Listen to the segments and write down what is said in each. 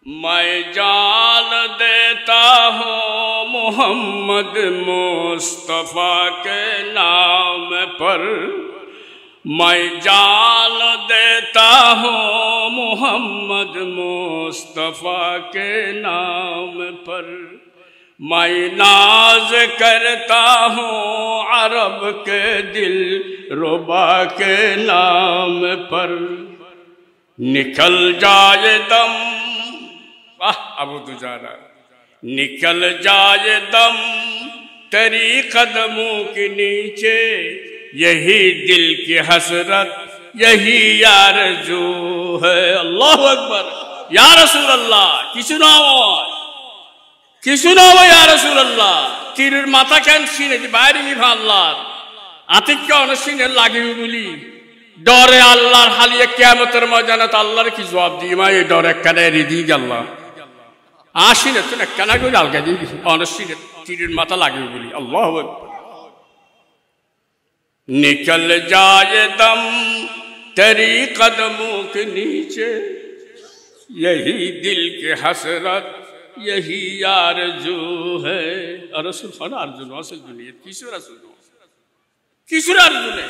मैं जान देता हूँ मोहम्मद मुस्तफ़ा के नाम पर, मैं जान देता हूँ मोहम्मद मुस्तफ़ा के नाम पर, मैं नाज करता हूँ अरब के दिल रुबा के नाम पर। निकल जाए दम, वाह अबू दुजाना, निकल जाए दम तेरी कदमों के नीचे, यही दिल की हसरत यही आरज़ू है। अल्लाहु अकबर। या रसूल अल्लाह किसु नाम या रसूल अल्लाह। तीर माथा केन सीने বাইরে নিভা আল্লাহর আতিক্য অনসিনে লাগিয়ে বলি डरे আল্লাহর হালিয়ে কিয়ামতের ময়দানে আল্লাহর কি জবাব দিই মা এই ডরে কানে রিদি আল্লাহ आशीन तो कना को डाल के दी ऑनेस्टी तीर माथा लागे बोली अल्लाह निकल जाए दम तेरी कदमों के नीचे, यही दिल की हसरत यही आरज़ू है। रसूल खाना आरज़ू वासल दुनिया किसुर आरज़ू ने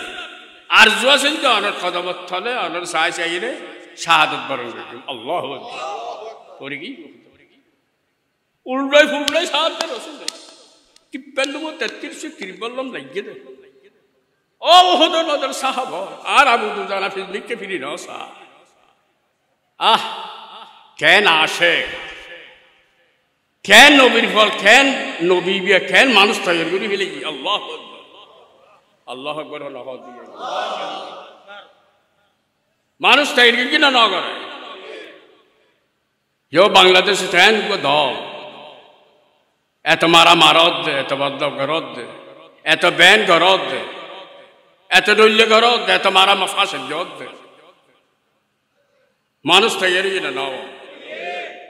आरज़ू वासल तो अनर कदम थले अनर साय चाहिए शहादत बरोगे अल्लाह पड़ेगी उल्टे फुल्टे साथ रसूल कि पहले वो 33 से किरबल्लम लगे थे ओ वो तो नदर साहब आर अबू दुजाना फिर लिख के फिर ना सा आह कैन आशिक कैन नबीर फल कैन नबी बिया कैन मानुष तैयार करी मिलेगी अल्लाह अकबर अल्लाह दिए मानुष तैयार की ना ना करे यो बांग्लादेश ट्रेन को दौड़ এত মারা মারদ দে এত বদল গরদ দে এত ব্যান গরদ দে এত ডল্লে গরদ দে এত মারা মফাসে জদ দে মানুষ তৈরি না নাও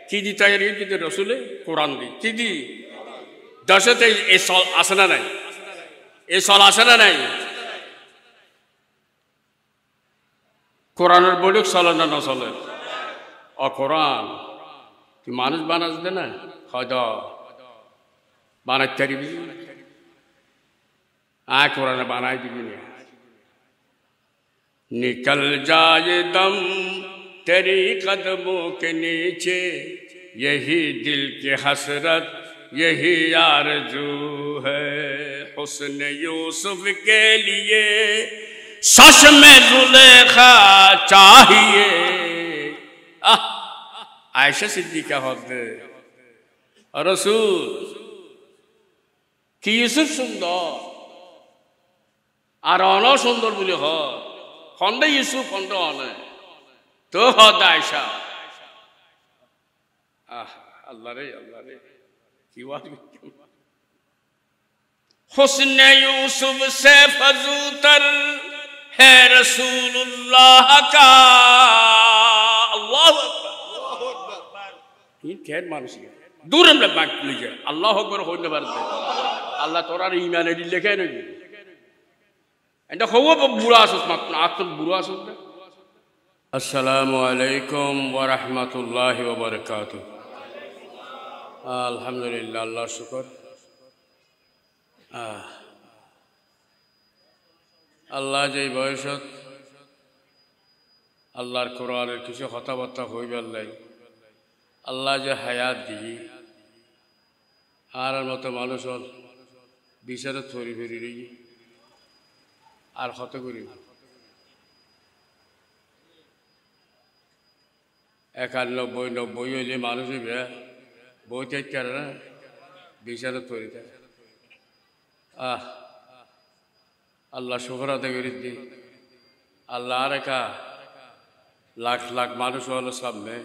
কি দি তৈরি কি দি রসুলে কোরআন দি কি দি দশতে এই সল আসে না নাই এই সল আসে না নাই কোরআনের বলুক চলে না না চলে ও কোরআন তুই মানুষ বানাস দে না হয়তো बानाते रही आ कुरान बनाई दी निकल जाए दम तेरी कदमों के नीचे, यही दिल की हसरत यही आरज़ू है। हुस्न यूसुफ के लिए सच में जुलेखा चाहिए। आयशा सिद्दीक़ा होते रसूल कि यूसुफ सुंदर और अन सुंदर बोले खंडे यूसुफ खंडे अने तो आयशा अल्लाह रे की बात हुस्न यूसुफ से फजूतर है रसूलुल्लाह का। अल्लाह ये क्या मानुष है दूर हम बात लीजिए अल्लाह अकबर होने पारते अल्लाह तोरा ईमान है लिखे नहीं ऐसा खबर बुरा आसुस मत आत्म बुरा आसुस ना। अस्सलामु अलैकुम व रहमतुल्लाहि व बरकातुहू। अल्हम्दुलिल्लाह अल्लाह शुक्र अल्लाह जे बयसत अल्लाहर कुरानेर किछु कथाबार्ता हইবার লাই अल्लाह जे हायात दी আর মতো মানুষ বিচারে থরি ফেরি রই আর কত করি 91-90 হইলে মানুষ বই চাইতে পারে না বিচারে থরি থাকে আল্লাহ শুকর আদায় করি দি আল্লাহ আর একা লাখ লাখ মানুষ হলো সামনে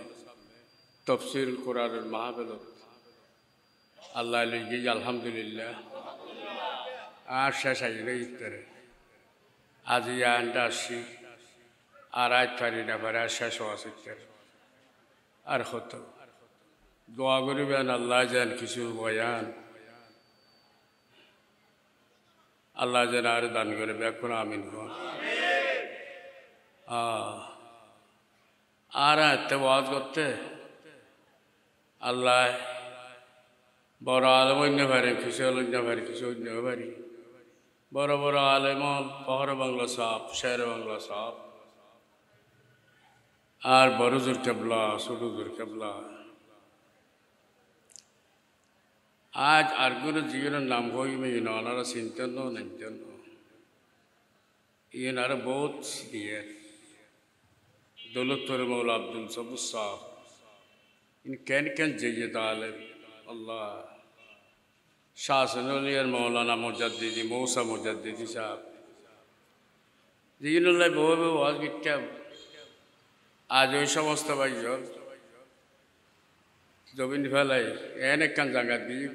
तफसीर कुरान महाबल अल्लाह लगी अल्हम्दुलिल्लाह आज शेष इतरे आज आंडा और आज थारी ना पर शेष और हत दोआ करें अल्लाह जान किसी बयान अल्लाह जान और दान करे बेकुन आमीन और वाज करते আল্লাহ বড় আলেম অন্য পারেন, কিছু অন্য পারি, কিছু অন্য পারি। বড় বড় আলেম পহর বাংলা সাপ, শের বাংলা সাপ, আর বড় জোর কেবলা, ছোট জোর কেবলা। আজ আর কোনো জীবনের নাম হই মেয়ে ওনারা চিন্তেন নাইতেন ইনারা বহুত দিয়ে দৌলতপুর মৌলা আব্দুল সবুজ সাহ ইন কেন জয়িদ আলেম আল্লাহ শাহসনুলিয়ার মৌলানা মুজাদ্দিদি মৌসা মুজাদ্দিদি সাহেব জিনুল্লাহ বহু বহু ওয়াজ গিটকা আজ ওই সমস্ত ভাইজন জমিন ফেলাই এন একখান জায়গা দিয়ে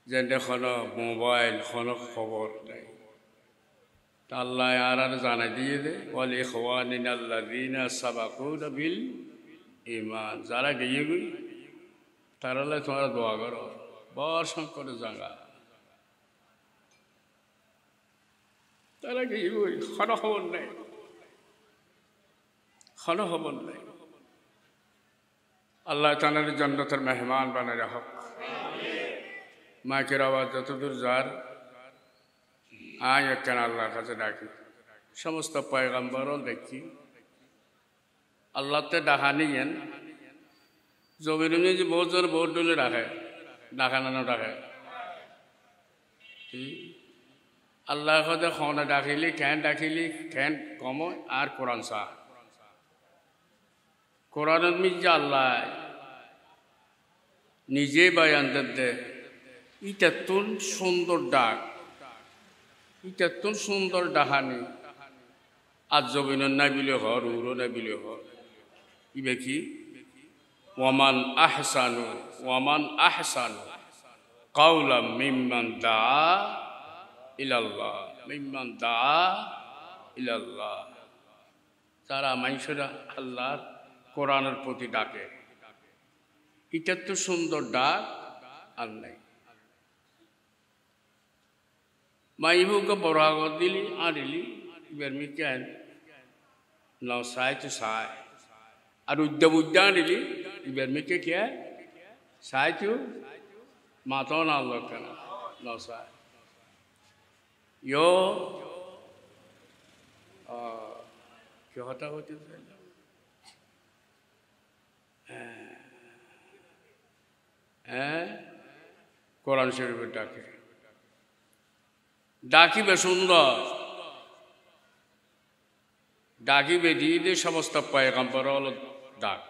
যেন কোনো মোবাইল কোনো খবর নাই আল্লাহ আর জানাই দিয়ে দে ওয়াল ইখওয়ানিনা আল্লাযীনা সাবাকুনা বিল ঈমান যারা গিয়ে গই তারা তোমরা দোয়া করো বড় সংকটে জায়গা তারা গিয়ে গই কোনো খবর নাই কোনো খবর নাই আল্লাহ তাআলার জান্নাতের মেহমান বানায় রাখো মাইকের আওয়াজ যতদূর যার আয় একখান আল্লাহর কাছে ডাকি সমস্ত পয়গম্বরও দেখি আল্লাহতে ডাকা নিয়েন জমিনে যে বহুত জন বহুত ডলে রাখে ডাকানো রাখে আল্লাহ কথা খনে ডাকিলি কেন কম আর কোরআন শাহ কোরআনের মির্জা আল্লাহ নিজে বয়ান দে এটা তোর সুন্দর ডাক এটা তোর সুন্দর ডাহানি আজ জমিনের নাই বিলে হর উড়ো নাই বিলে হর ইবে কি ওয়ামান আহসানু কাওলাম মিম্মান দাআ ইলাল্লাহ যারা মানুষেরা আল্লাহর কোরআনের প্রতি ডাকে এটা তো সুন্দর ডাক আর নাই মাইবুকে বড় আগত দিলি আনিলি এবার মি কেন নাও সাই তো সাই আর উদ্যা আনিলি এবার মিকে কে সাই তো মাতাও না আল্লাহ কেন নাও সাই ইয়ো কি হতা হতে কোরআন শরীফের ডাকে ডাকিবে সুন্দর ডাকিবে দিয়ে সমস্ত পয়গম্বর হল ডাক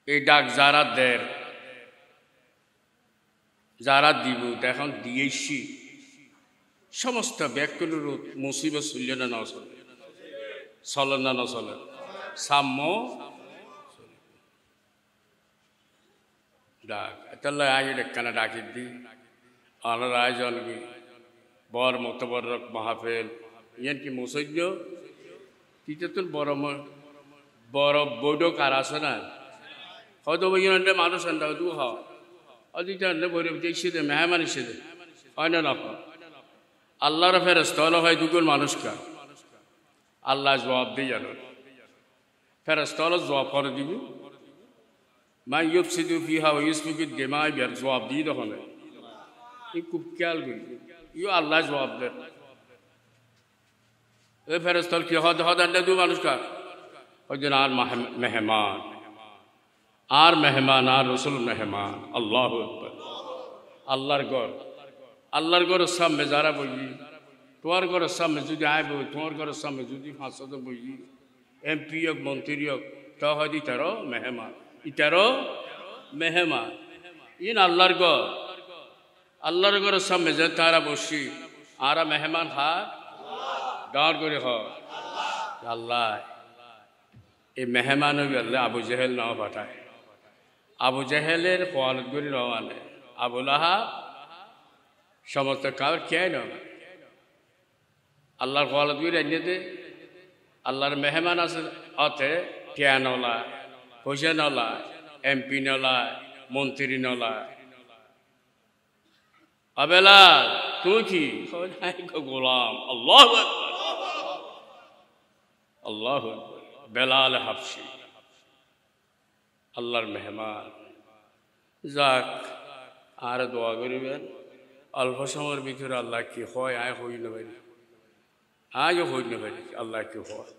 এই ডাক যারা দেয় যারা দিব এখন দিয়েছি সমস্ত ব্যক্তির মুসিবত চললে না না চলে না না চলে সাম্য ডাক তাহলে আজ একখানা ডাকি দি আনার আয়োজন কি বর মতবরক মাহফিল ইয়ান কি মুসৈদ্য তৃতীয় বড় বড় বৈঠক আর আছে না হয়তো ওইখানে মানুষ আনতে দু হওয়া অদিটা বৈঠক দেখছি দে মেহমান এসেছে হয় না না আল্লাহর ফেরস্তা হলো হয় দুগুণ মানুষকে আল্লাহ জবাব দিয়ে জানো ফেরস্তা হলো জবাব করে দিব মা ইউফসিদু ফিহা ওয়া ইসফিকু দিমা বিয়ার জবাব দিয়ে তখন এই খুব খেয়াল করি ইউ আল্লাহ জবাব দেন এ ফেরস্তাল কি হদ আন্ডা দু মানুষকে ওই দিন আর মেহমান আর রসুল মেহমান আল্লাহু আকবার আল্লাহর ঘরের সামনে যারা বই তোমার ঘরের সামনে যদি আয় বই তোমার ঘরের সামনে যদি 500 বই এমপি হোক মন্ত্রী হোক তা হয় ইতারও মেহমান ইন আল্লাহর ঘরের সামনে যে তারা বসি আর মেহমান হার ডাঁড় করে আল্লাহ এই মেহমান আল্লাহ আবু জেহেল নাও পাঠায় আবু জেহেলের কোয়ালত করে রওয়ানে আবু লাহাব সমস্ত কাউর কে নয় আল্লাহর কোয়ালত করে এনে দে আল্লাহর মেহমান আছে অতে কে নলায় পয়সা নলায় এমপি নলায় মন্ত্রী নলায় আবেলা তুই কি গোলাম আল্লাহ বেলাল হাফসি আল্লাহর মেহমান যাক আর দোয়া করিবেন অল্প সময়ের ভিতরে আল্লাহ কি হয় আয় হই না পারি আজও হই না পারি আল্লাহ কি হয়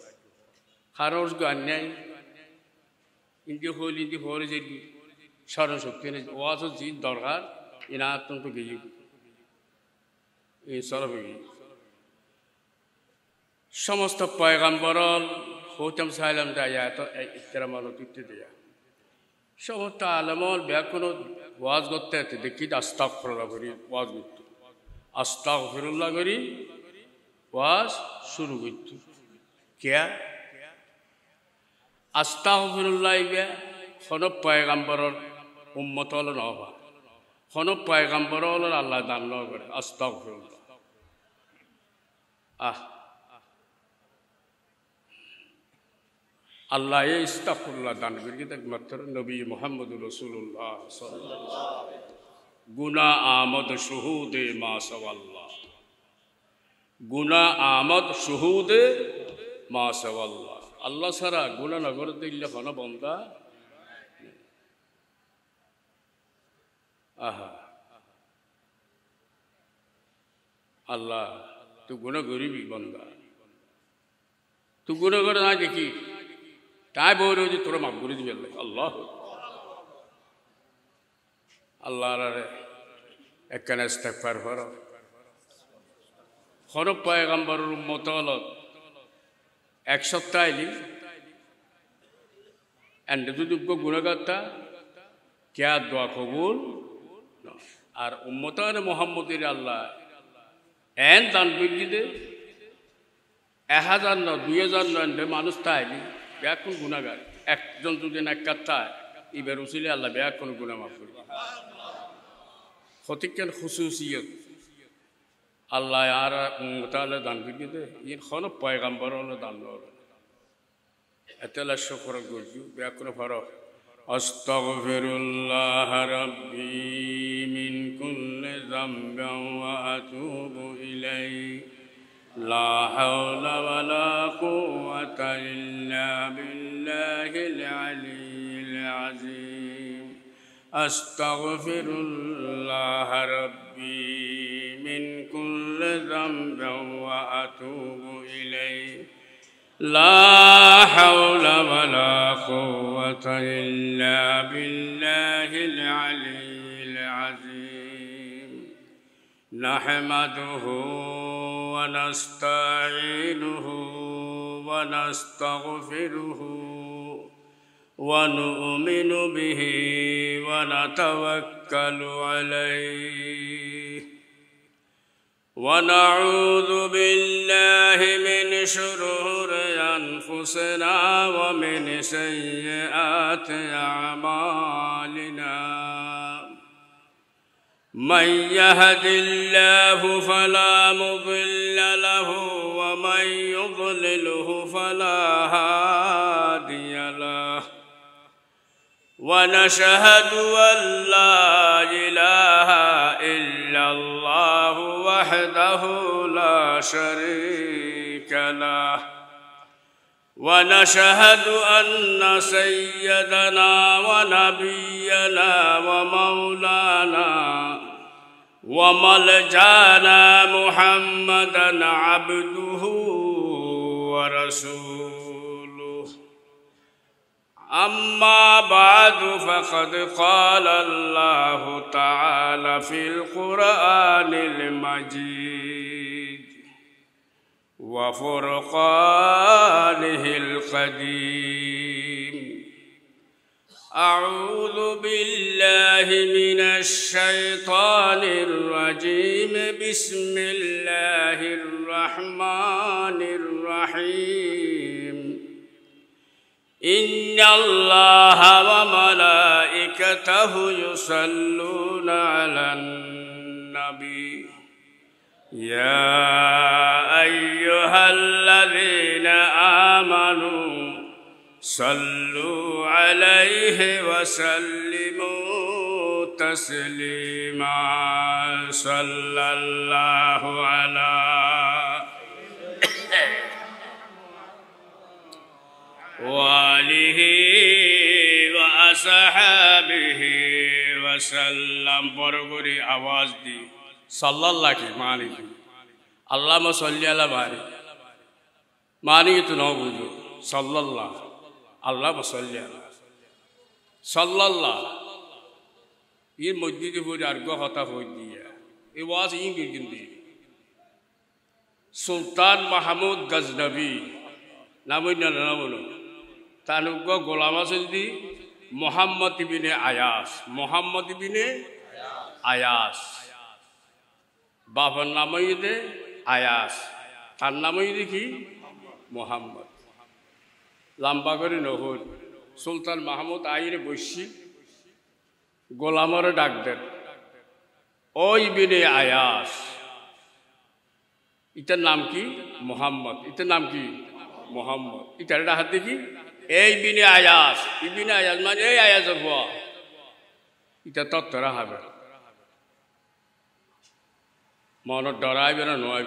খারস গান নাই ইন্দি হইল ইন্দি ভরে যে স্মরণশক্তি নেই ওয়াজ যে দরকার ইনা অত্যন্ত গিয়ে এই সরবে সমস্ত পয়গাম্বরল হইতাম চাইলাম দেয়া এত ইত্তেরামাল অতিথি দেয়া সমস্ত আলমল ব্যাকুণ ওয়াজ করতে দেখি আস্তাগফিরুল্লাহ করি ওয়াজ করত আস্তাগফিরুল্লাহ করি ওয়াজ শুরু করত কে আস্তাগফিরুল্লাহ ইবে কোন পয়গাম্বরর উম্মত হল নহবা কোন পয়গাম্বর হল আল্লাহ দান ন করে আস্তাগফিরুল্লাহ আল্লাহ এই ইস্তাগফিরুল্লাহ দান করি একমাত্র নবী মুহাম্মদুর রাসূলুল্লাহ সাল্লাল্লাহু আলাইহি গুনাহ আমদ শুহুদে মা সাওয়াল্লাহ গুনাহ আমদ শুহুদে মা সাওয়াল্লাহ আল্লাহ সারা গুনাহ না করে দিলে কোন বান্দা আহা আল্লাহ তুই গুনাহ করিবি বান্দা তুই গুনাহ করে না দেখি তাই বলে যে তোরা মাফ করে দিবি আল্লাহ আল্লাহর একখানে ইস্তেগফার করো কোন পয়গম্বরের উম্মত হল এক সপ্তাহ আইলি এন্ড যদি গুণাগারটা কে দোয়া কবুল আর উম্মত মোহাম্মদের আল্লাহ এন দান বুঝি দে 1000 না 2000 না মানুষ তাইলি ব্যাকুল গুণাগার একজন যদি না কাতায় এবার উচিলে আল্লাহ ব্যাকুল গুণা মাফ করি ফতিকেন খুশুসিয়ত আল্লাহ আর তাহলে দান বুঝি দে এর কোন পয়গাম্বর হলো দান হবে এতলা শুকর গজু ব্যাকুল ফরক আস্তাগফিরুল্লাহ রাব্বি মিন কুল্লি যামবিন ওয়া আতুবু ইলাইহি লা হাওলা ওয়ালা কুওয়াতা ইল্লা বিল্লাহিল আলিয়্যিল আযীম আস্তাগফিরুল্লাহ রাব্বি মিন কুল্লি যামবিন ওয়া আতুবু ইলাইহি لا حول ولا قوة إلا بالله العلي العظيم نحمده ونستعينه ونستغفره ونؤمن به ونتوكل عليه ونعوذ بالله من شرور أنفسنا ومن سيئات أعمالنا من يهد الله فلا مضل له ومن يضلله فلا هادي له ونشهد أن لا إله إلا الله وحده لا شريك له ونشهد أن سيدنا ونبينا ومولانا وملجانا محمدا عبده ورسوله أما بعد فقد قال الله تعالى في القرآن المجيد وفرقانه القديم أعوذ بالله من الشيطان الرجيم بسم الله الرحمن الرحيم إن الله وملائكته يصلون على النبي يا أيها الذين آمنوا صلوا عليه وسلموا تسليما صلى الله على وآله সাহাবিহি ওয়াসাল্লাম বড় করে আওয়াজ দি সাল্লাল্লাহু কি মানি আল্লাহুম্মা সাল্লি আলা মানি তো নাও বুঝো সাল্লাল্লাহ আল্লাহুম্মা সাল্লি আলা সাল্লাল্লাহ এই মসজিদে পড়ে আর কথা হই দিয়া এই ওয়াজ ইংরেজি দি সুলতান মাহমুদ গজনবী নামইনা নামনো তানুগ গোলাম আছেন মোহাম্মদ ইবনে আয়াস বাবার নামই দে আয়াস তার নামই দেখি মোহাম্মদ লম্বা করে নহল সুলতান মাহমুদ আইরে বসি গোলামরে ডাক দেন ও ইবনে আয়াস ইটার নাম কি মোহাম্মদ ইটার নাম কি মোহাম্মদ ইটার হাত দেখি এই ইবনে আয়াস মানে এই আয়াসের হওয়া এটা তত্ত্বরা হবে মনত ডরাইবে না নয়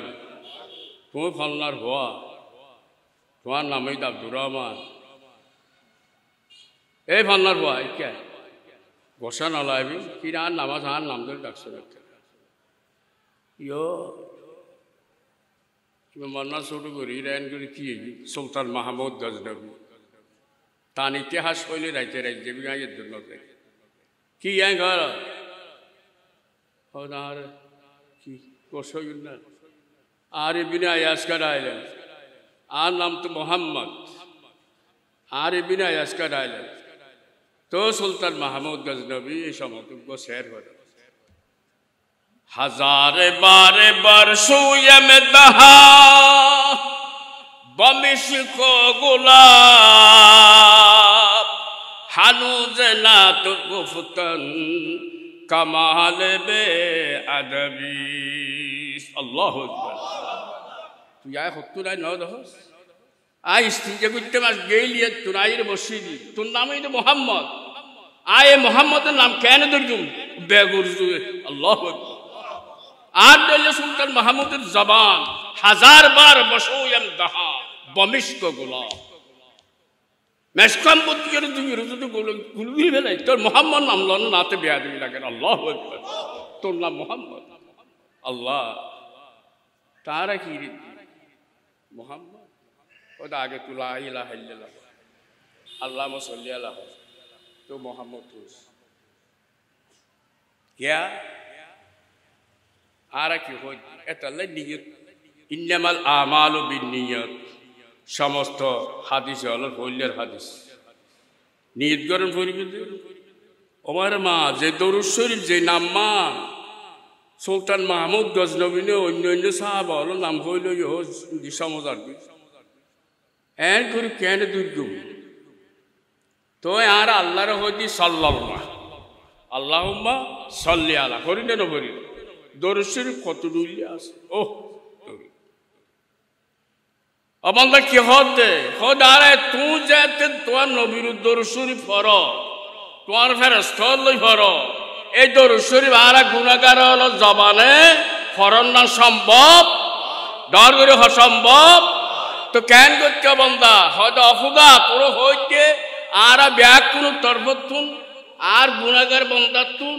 তুমি ফলনার হওয়া তোমার নামই আব্দুর রহমান এই ফলনার হওয়া কে বসা নলাইবি কি আর নামাজ আর নাম ধরে ডাকছে ইয়ো মন্না ছোট করি রায়ন করে কি সুলতান মাহমুদ গজনবী তার ইতিহাস কইলে রাইতে রাইতে বিয়ের জন্য কি ঘর আর কি কষই না আর ইবনে আয়াস কাটাইলেন আর নাম তো মোহাম্মদ আর ইবনে আয়াস কাটাইলেন তো সুলতান মাহমুদ গজনবী এই সমতুল্য শের করে हज़ारे बारे बरसों में दहा बमिश को गुलाब हनूज ना तो गुफ्तन कमाल बे अदबी अल्लाह अकबर तू यार खुद ना नौ दहस आई स्थिति कुत्ते मास गेलिए तुनाइर मस्जिदी तुम नाम ही तो मोहम्मद आये मोहम्मद नाम कहने दुर्जुम बेगुर्जु अल्लाह अकबर আর দলে সুলতান মাহমুদের জবান হাজার বার বসোয়ম দহা বমিষ্ক গোলাপ মেশকাম বুদ্ধির তুমি রুজুতে গুলবি বেলাই তোর মোহাম্মদ নাম লন নাতে বেয়াদবি লাগে আল্লাহু আকবার তোর নাম মোহাম্মদ আল্লাহ তারা কি মোহাম্মদ ওটা আগে তু লা ইলাহা ইল্লাল্লাহ আল্লাহুম্মা সাল্লি আলা তো মোহাম্মদ হুস क्या आरा की हो एतले नियत इन्नामाल आमालु बिन्नियत समस्त हादिस हलो हल्लेर हादिस नियत करें फरिबे ओमार मा जे दरुद शरीफ जे नाम मा सुल्तान माहमूद गजनबी ने अन्य साहाबा हलो नाम हইল ইহ দিশামজার এন করে কেন দুর্গম তো আর আল্লাহর হইতি সাল্লাল্লাহ আল্লাহুম্মা সাল্লি আলা করি না বলি দরুদ শরীফ কত দুইলি আছে ওহ আমাদের কি হতে খোদারে তু যেতে তোমার নবীর দরুদ শরীফ পড়ো তোমার ফেরেশতা লই পড়ো এই দরুদ শরীফ আর গুনাহগার হলো জবানে পড়ন না সম্ভব ডর করে অসম্ভব তো কেন করতে বান্দা হয়তো অফুদা পুরো হইতে আর ব্যাগ কোন তরবতুন আর গুনাহগার বান্দাতুন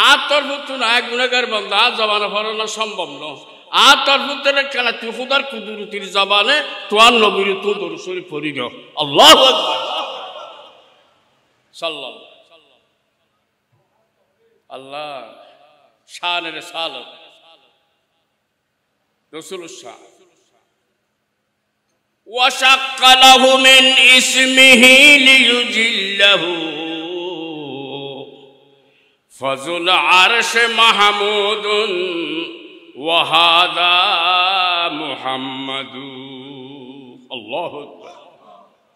আর তরবতুন আর গুনাহগার বান্দা জবানে পড়ন না সম্ভব না আর তরবতুন কেন তুই খুদার কুদরতির জবানে তোমার নবীর তো দরুদ শরীফ পড়ি দাও আল্লাহু আকবার সাল্লাল্লাহু আল্লাহ শানের সালাত রাসূলুল্লাহ শাহ وشق له من اسمه ليجله فذو العرش محمود وهذا محمد الله اكبر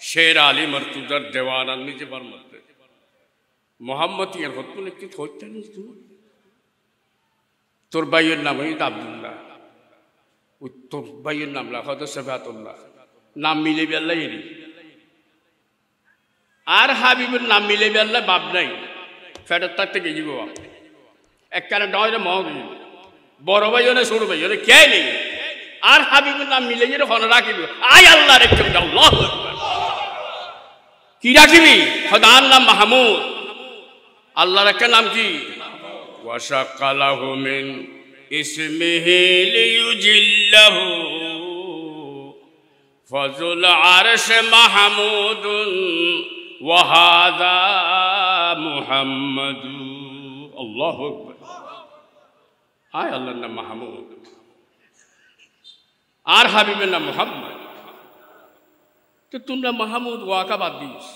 शेर आली मर्तुदर देवाना निजे पर मरते मोहम्मद यार होतो ने कि होते नहीं तू তোর ভাইয়ের নাম হইত আব্দুল্লাহ তোর ভাইয়ের নাম লা হয়তো সাফাতুল্লাহ নাম মিলে বেল্লাই নি আর হাবিবের নাম মিলে বেল্লাই বাপ নাই ফেরত থাকতে গিয়ে যাব একখানে ডরে মগ বড় ভাইও ছোট ভাইও কে নেই আর হাবিবের নাম মিলে গিয়ে হন রাখিব আয় আল্লাহ রে আল্লাহু আকবার কি রাখিবি খোদার নাম মাহমুদ আল্লাহর একটা নাম কি ওয়াশাক্কালাহু মিন ইসমিহি লিয়ুজিল্লাহু ফাযুল আরশ মাহমুদুন ওয়া হাযা মুহাম্মাদু আল্লাহু আকবার আয় আল্লাহর নাম মাহমুদ আর হাবিবের নাম মুহাম্মদ তো তোমরা মাহমুদ ওয়াকা বাদ দিস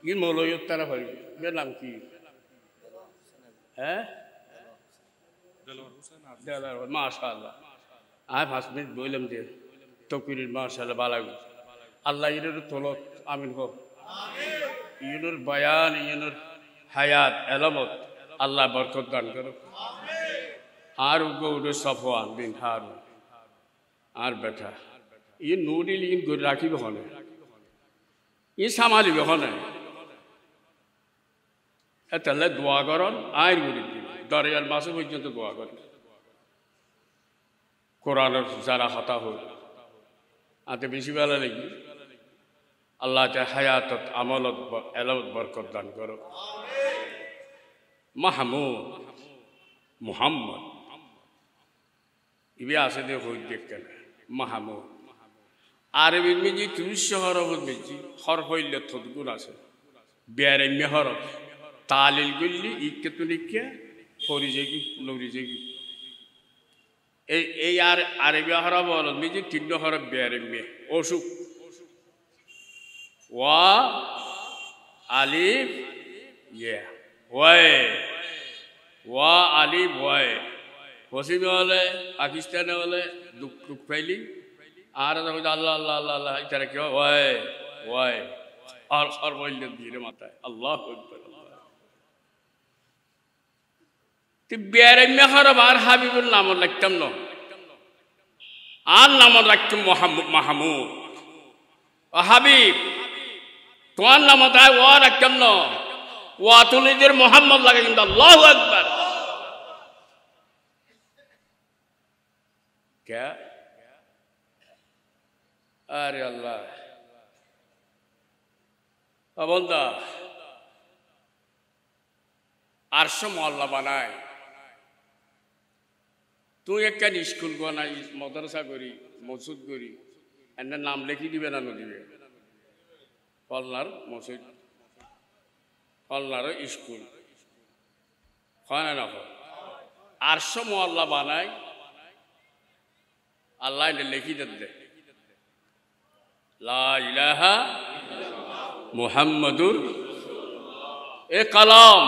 কি মৌলয়ত তারা পারবে এর নাম কি হ্যাঁ মাশাআল্লাহ আয় 5 মিনিট বললাম যে তকবীর মাশাআল্লাহ ভালো আল্লাহ ইনের তলত আমিন হোক ইনের বয়ান ইনের হায়াত এলামত আল্লাহ বরকত দান করো আর গৌর সফওয়ান বিন হারুন আর বেটা ই নুরি লিন গড়ে রাখিব হনে ই সামালিবে হনে এতালে দোয়া করন আইন গড়ি দিন দরিয়ার মাসে পর্যন্ত দোয়া করেন কোরআনের যারা হতা হল আতে বেশি বেলা নাকি আল্লাহ হায়াত আমলত এলামত বরকত দান করো মাহমুদ মুহাম্মদ ইবি আছে দে হই দেখেন মাহমুদ আরবির মেজি 300 হরফ মেজি হরফ হইলে থদগুণ আছে বেয়ারে হরফ তালিল গুলি ইকে তুলিকে ফরি যেগি লরি যেগি এই আর আরবি হরফ হল মেজি 3 হরফ বেয়ারে মে অসুখ ওয়া আলিফ ইয়া ওয়াই ওয়া আলিফ ওয়াই পশ্চিমে হলে পাকিস্তানে হলে দুঃখ পাইলি আর আল্লাহ আল্লাহ আল্লাহ আল্লাহ এটা কি ওয়াই ওয়াই আর সর্বল্য দিয়ে মাথায় আল্লাহ বেয়ারে হরফ আর হাবিবুল নাম লিখতাম না আর নাম রাখতাম মাহমুদ হাবিব তোমার নাম তাই ও রাখতাম না ও তুলিদের মোহাম্মদ লাগে কিন্তু আল্লাহু আকবার क्या अरे अल्लाह बंदा आरश मोहल्ला बनाए तू एक स्कूल को ना मदरसा करी मसजिद करी एने नाम लिखी दिबे ना दिबे कलनार मसजिद कलनार स्कूल खाना ना आरश मोहल्ला बनाए अल्लाह ने लिखी दे ला इलाहा मुहम्मदुर ए कलम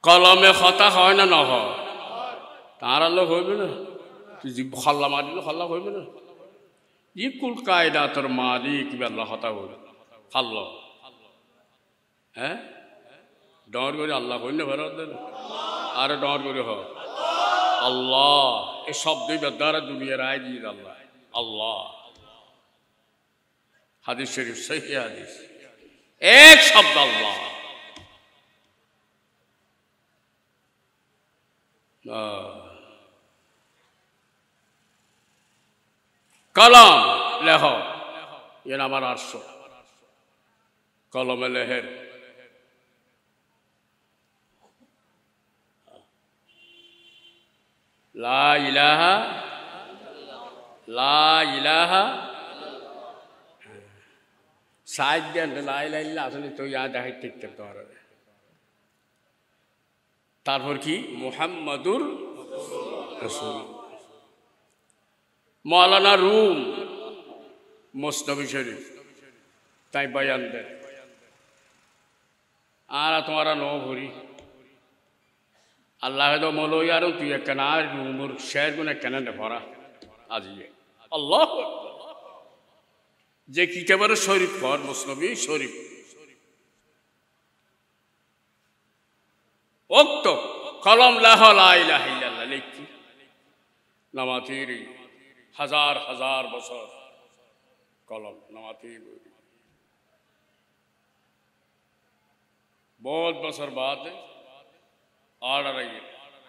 कलमे खता হয় না না হয় তার আলো হইবে না তুই জি খল্লা মারিলে খল্লা হইবে না ই কুল কায়দাতের মালিক আল্লাহ খতা হইবে খাল্লা হ্যাঁ ডর করে আল্লাহ কইলে ভরত দেন আর ডর করে হয় আল্লাহ এই শব্দই দ্বারা দুনিয়ার আয় দিয়ে আল্লাহ আল্লাহ হাদিস শরীফ সহি হাদিস এক শব্দ আল্লাহ কলম লেহ এর আমার আরশ কলমে লেহের লা ইলাহা লা ইলাহা সাইড দেন লা ইলাহা ইল্লাল্লাহ আসলে তো ইয়া দেখাই দেখতে পারে তারপর কি মুহাম্মাদুর রাসূল মাওলানা রুম মুসনবী শরীফ তাই বয়ান দেন আর তোমারা নো ভরি আল্লাহ তো মলো ইয়ার তুই একখানা আর রুমুর শের গুণ একখানা ভরা আজিয়ে আল্লাহ যে কিতাবের শরীফ ঘর মুসনবী শরীফ ওক্ত কলম লাহ লা ইলাহা ইল্লাল্লাহ লিখি নামাতির হাজার হাজার বছর কলম নামাতি बहुत बसर बाद ऑर्डर आई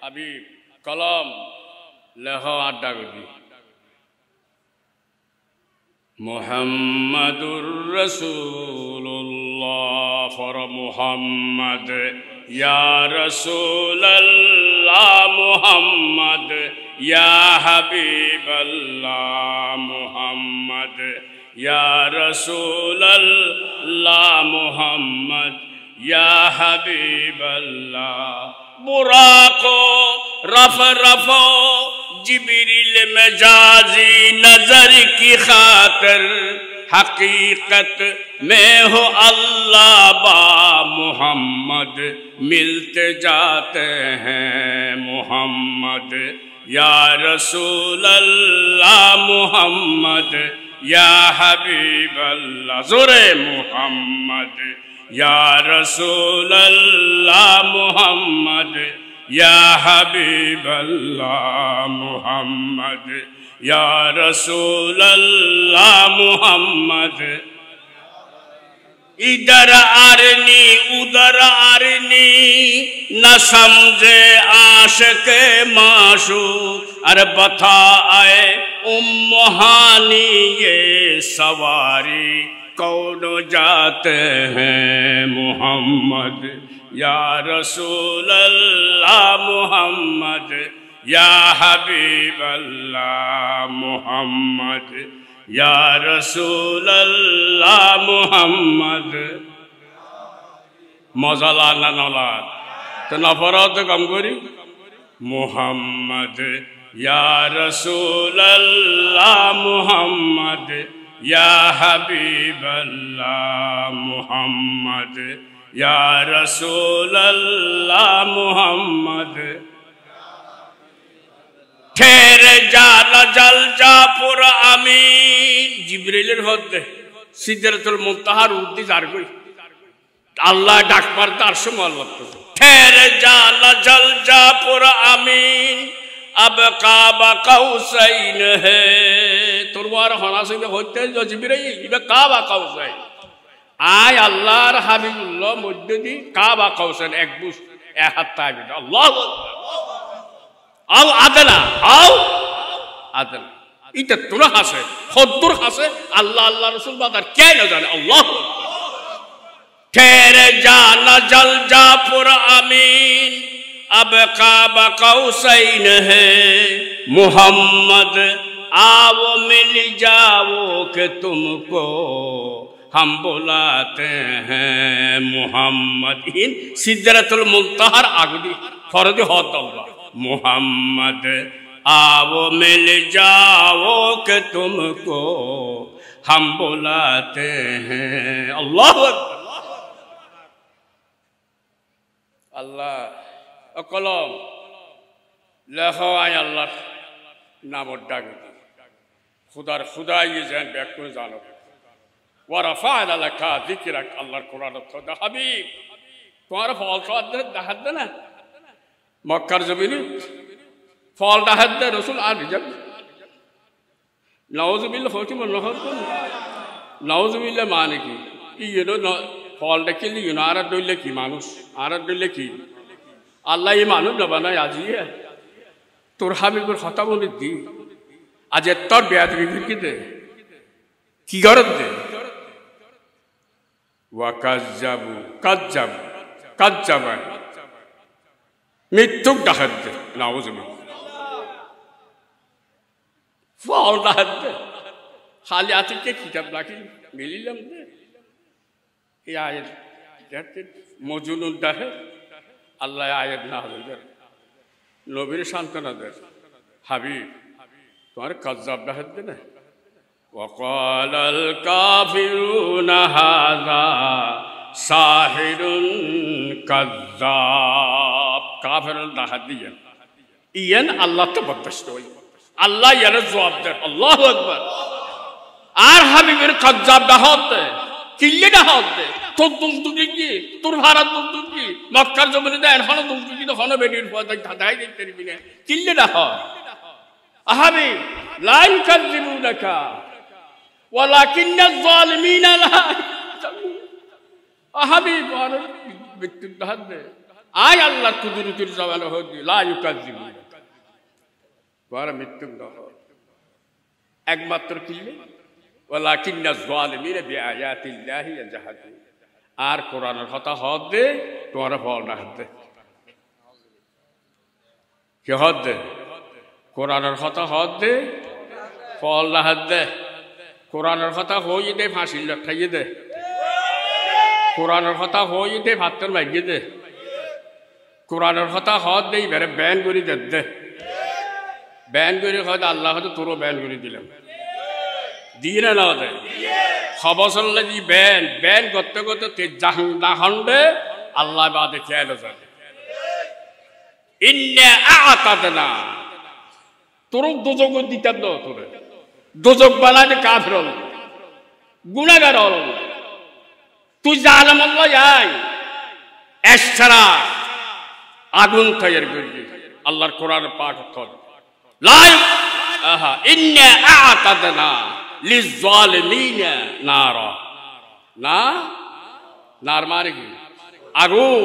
हबीब कलम लहो आड्डा गई মুহাম্মাদুর রাসূলুল্লাহ ফর মুহাম্মদ ইয়া রাসূলাল্লাহ মুহাম্মদ ইয়া হাবিবাল্লাহ মুহাম্মদ ইয়া রাসূলাল্লাহ মুহাম্মদ ইয়া হাবিবাল্লাহ বুরাকো রফ जिब्रील मजाजी नजर की खातर हकीकत में हो अल्लाह बा मुहम्मद मिलते जाते हैं मुहम्मद या रसूल अल्लाह मुहम्मद या हबीब अल्लाह जोरे मुहम्मद या रसूल अल्लाह मुहम्मद या हबीब अल्लाह मुहम्मद या रसूल अल्लाह मुहम्मद इधर आरनी उधर आरनी न समझे आशिक माशूक अरे बता आए उम्महानी ये सवारी कौन जाते हैं मुहम्मद या रसूल अल्लाह मुहम्मद या हबीब अल्लाह मुहम्मद या रसूल अल्लाह मुहम्मद मजाला नला तो नफरत कम करी मुहम्मद या रसूल अल्लाह मुहम्मद या हबीब अल्लाह मुहम्मद या रसूल अल्लाह मुहम्मद ठहरे जाला जल जापुर आमीन जिब्रीलेर হতে সিদরাতুল মুনতাহার উদ্দি যার কই আল্লাহ ডাক মারতে আর সময় আল্লাহ ठहरे जाला जल जापुर आमीन अब काबा कौसैन है तोरवार होना से होते जो जिब्रील इबे काबा कौसैन आय अल्लाहर हाबिबुल्लाह मध्य दी काबा कौसैन एक बुश एक हाथ ताबिद अल्लाह आओ आदना आओ आदना इते तुरा हासे खुदुर हासे अल्लाह अल्लाह रसूल बादर क्या न जाने अल्लाह ठहरे जाना जल जापुर आमीन अब काबा कौसैन है मुहम्मद आओ मिल जाओ कि तुमको हम बुलाते हैं मुहम्मद इन सिदरतुल मुंतहर आगदी फरद होत अल्लाह मुहम्मद आओ मिल जाओ कि तुमको हम बुलाते हैं अल्लाह अल्लाह कलम लेखो आय अल्लाह नाम डाक खुदार खुदा ये जैन बैकुन जानो वरफ़अना लका ज़िक्रक अल्लाह कुरान खुदा हबीब तुम्हारा फॉल तो दहद दे ना मक्कर जमीन फॉल दहद दे रसूल आज जब नाउज़ुबिल्लाह होती मन नहर को नाउज़ुबिल्लाह माने की ये नो फॉल डके ली युनारा डोले की मानुष आरा डोले की अल्लाह ये मानुष न बना याजी है তোর হাবিবের কথা বলে দি আজ তোর বেয়াদ বিক্রি দে কি গরদ দে ওয়া কাজ্জাবু কাজ্জাব কাজ্জাবা মৃত্যুক ডাহাত দে নাউজুবিল্লাহ ফল ডাহাত দে খালি আতিকে কিতাব রাখি মিলিলাম দে এই আয়াত দেখতে মজুনুন ডাহে আল্লাহ আয়াত না হলে नबीर शांतना दे हबीब तुम्हारे कज़्ज़ाब डाहत दे ना वक़ालल काफ़िरूना हाज़ा साहिरुन कज़्ज़ाब काफ़िरुन डाहत दिया इयन अल्लाह तो बदश्त हुई अल्लाह यार जवाब दे अल्लाहु अकबर आर हबीबर कज़्ज़ाब डाहत दे किल्ले डाहत दे তোর দুষ্টুকি কি তোর ভাড়া দুষ্টুকি মক্কার জমিনে দেন হন দুষ্টুকি তো হন বেডির পথে ধাঁধাই দেখতে দিবি না কিল্লে না হয় আহাবি লা ইউকাযিবুনাকা ওয়ালাকিন্নাজ যালিমিনা লা আহাবি বড় ব্যক্তি ধাদ দে আয় আল্লাহ কুদরতের জবান হদি লা ইউকাযিবুনাকা বড় মৃত্যু দাও একমাত্র কিল্লে ওয়ালাকিন্নাজ যালিমিনা বিআয়াতিল্লাহি ইয়াজহাদুন। আর কোরআনের কথা হদ দে তোমার ফল না হদ দে কে হদ দে কোরআনের কথা হদ দে ফল না হদ দে কোরআনের কথা হই দে ফাঁসি লটকাইয়ে দে কোরআনের কথা হই দে ভাতর মাগিয়ে দে কোরআনের কথা হদ দে এবারে ব্যান করে দে ব্যান করে হয়তো আল্লাহ হয়তো তোরও ব্যান করে দিলাম দিয়ে না দে খবসল্লা দি ব্যান ব্যান করতে করতে তে জাহান্না হন্ডে আল্লাহ বাদে খেয়াল যাবে ইন্না আ'তাদনা তোর দোজক দিতাম না তোরে দোজক বানাতে কাফির হল গুনাহগার হল তুই জাহান্নাম আল্লাহ যাই এছাড়া আগুন তৈরি করবি আল্লাহর কোরআন পাঠ কর লাই আহা ইন্না আ'তাদনা লিয-যালিমিনা নারা না নার মানে কি আগুন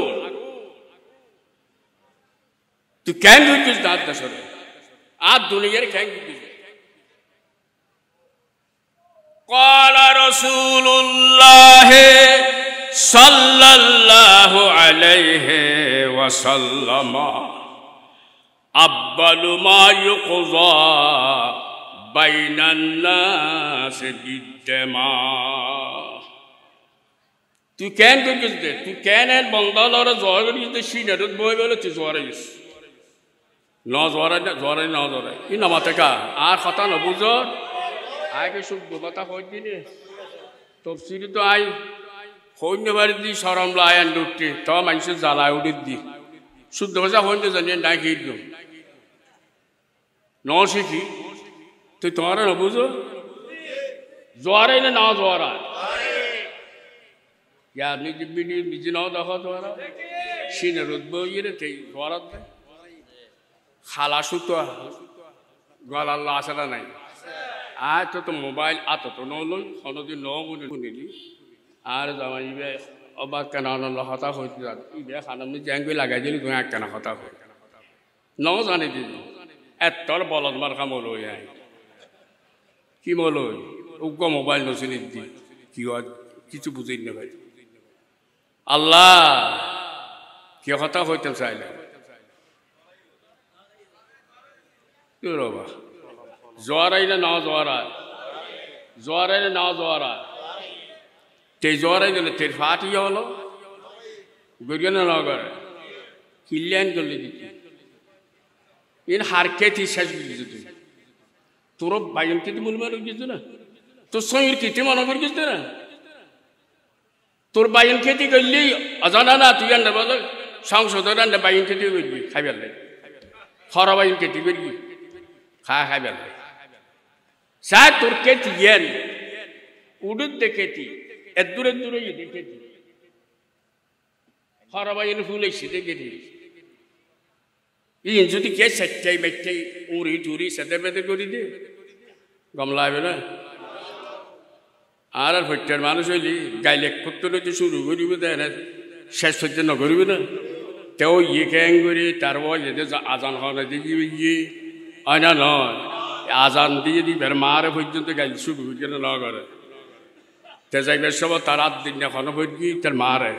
তুই কেন বুঝিস না দেশরে আর দুনিয়ার কেন বুঝিস قال رسول الله صلى الله عليه وسلم أول ما يقضى بين الناس بالدماء তুই কেন করিস দে তুই কেন এর বন্দালর জ্বর করিস দে সিনারত বই বলে তুই জ্বর আইস ন জ্বরে ন জ্বরে ই নমাতে কা আর কথা নবুঝ আগে শুদ্ধ কথা কই দিনে তফসিরি তো আই হইনে বাড়ি দি সরম লায়ান ডুটটি তো মানুষ জ্বালায় উঠি দি শুদ্ধ ভাষা হইনে জানিয়ে না খেয়ে দিল ন শিখি তুই তোমার নবুঝ জ্বরে না জ্বরা यार निजी वीडियो निजी ना देखो तुम्हारा सीने रुद्बो ये रे ते गौरव है खालासु तो गौर अल्लाह आसला नहीं आज तो मोबाइल आता तो नौ लोग खानों दिन नौ गुने गुनेली आर जमाई में अब बात करना अल्लाह खाता होती है ये खाना में जंग भी लगा दिली तुम्हें करना खाता हो नौ जाने दी एत्तर बॉलर मार का मोलो है कि मोलो उनको मोबाइल नौसिनी दी कि आज किसी बुझे नहीं भाई আল্লাহ কি কথা হইতে চাইলে জ্বর আইলে না জ্বর আয় জ্বর আইলে না জ্বর আয় তে জ্বর আইলে তের ফাটি হলো গড়িয়ে না করে কিল্যান করলে দিচ্ছি এর হার খেতে শেষ বুঝেছি তুই তোর বাইন খেতে মূল মার গেছে না তোর সঙ্গীর খেতে মনে করে গেছে না তোর বাইন খেতে করলি অজানা না তুই আন্ডা বল সংসদের আন্ডা বাইন খেতে করবি খাইবার লাগে খরা বাইন খেতে করবি খাইবার লাগে সার তোর খেতে গেন উডুত দেখেতি এর দূরে দূরে দেখেতি খরা বাইন ফুলেছি দেখেতি ইন যদি কে সেটাই মেটাই উড়ি টুরি সেতে পেতে করি দে গমলা হবে না আর আর ভট্টার মানুষ হইলি গাইলে করতে শুরু করিব দেয় না শেষ হচ্ছে না করিব না তেও ইয়ে ক্যাং করি তার আজান হওয়া দিয়ে গিয়ে হয় না নয় আজান দিয়ে দিবে মারে পর্যন্ত গাইলে শুরু হচ্ছে না করে তে যাইবে সব তার 8 দিন এখনো পড়ি তার মারে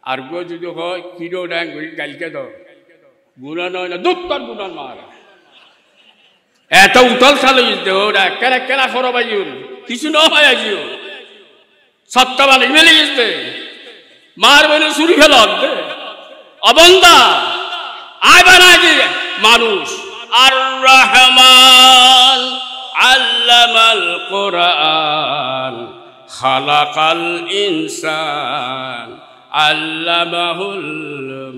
আর গো যদি হয় কিরো ড্যাং করি গাইলকে দাও গুণা নয় না দুঃখর গুণার মারে এত উতল চালু ওরা কেনা কেনা খরো বাইর কিছু না হয় আজিও সত্তা বালি মেলে গেছে মার বলে চুরি ফেল অবন্দা আয় বানাই মানুষ আর রহমান আল্লামাল কোরআন খালাকাল ইনসান আল্লামাহুল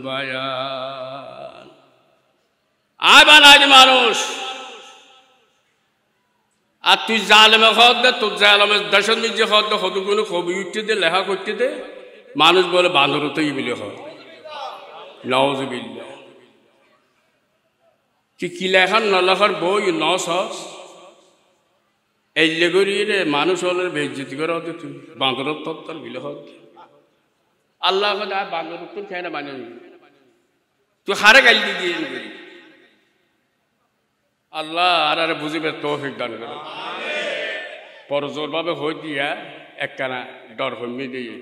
বায়ান আয় বানাই মানুষ আর তুই জালেমে খদ দে তোর জালেমের দেশের নিজে খদ দে কতগুলো কবি উঠতে দে লেখা করতে দে মানুষ বলে বাঁদরতেই বলে হয় নাউজুবিল্লাহ কি লেখার ন লেখার বই ন সস এই লেগরি রে মানুষ হলে বেজ্জতি করে হতে তুই বাঁদরত তোর বিলে হদ আল্লাহ বাঁদরত তোর খেয়ে না মানে তুই হারে গাইল দিয়ে আল্লাহ আর বুঝিবে তৌফিক দান করে পরজোরভাবে হয়ে দিয়া একখানা ডর কমিয়ে দিয়ে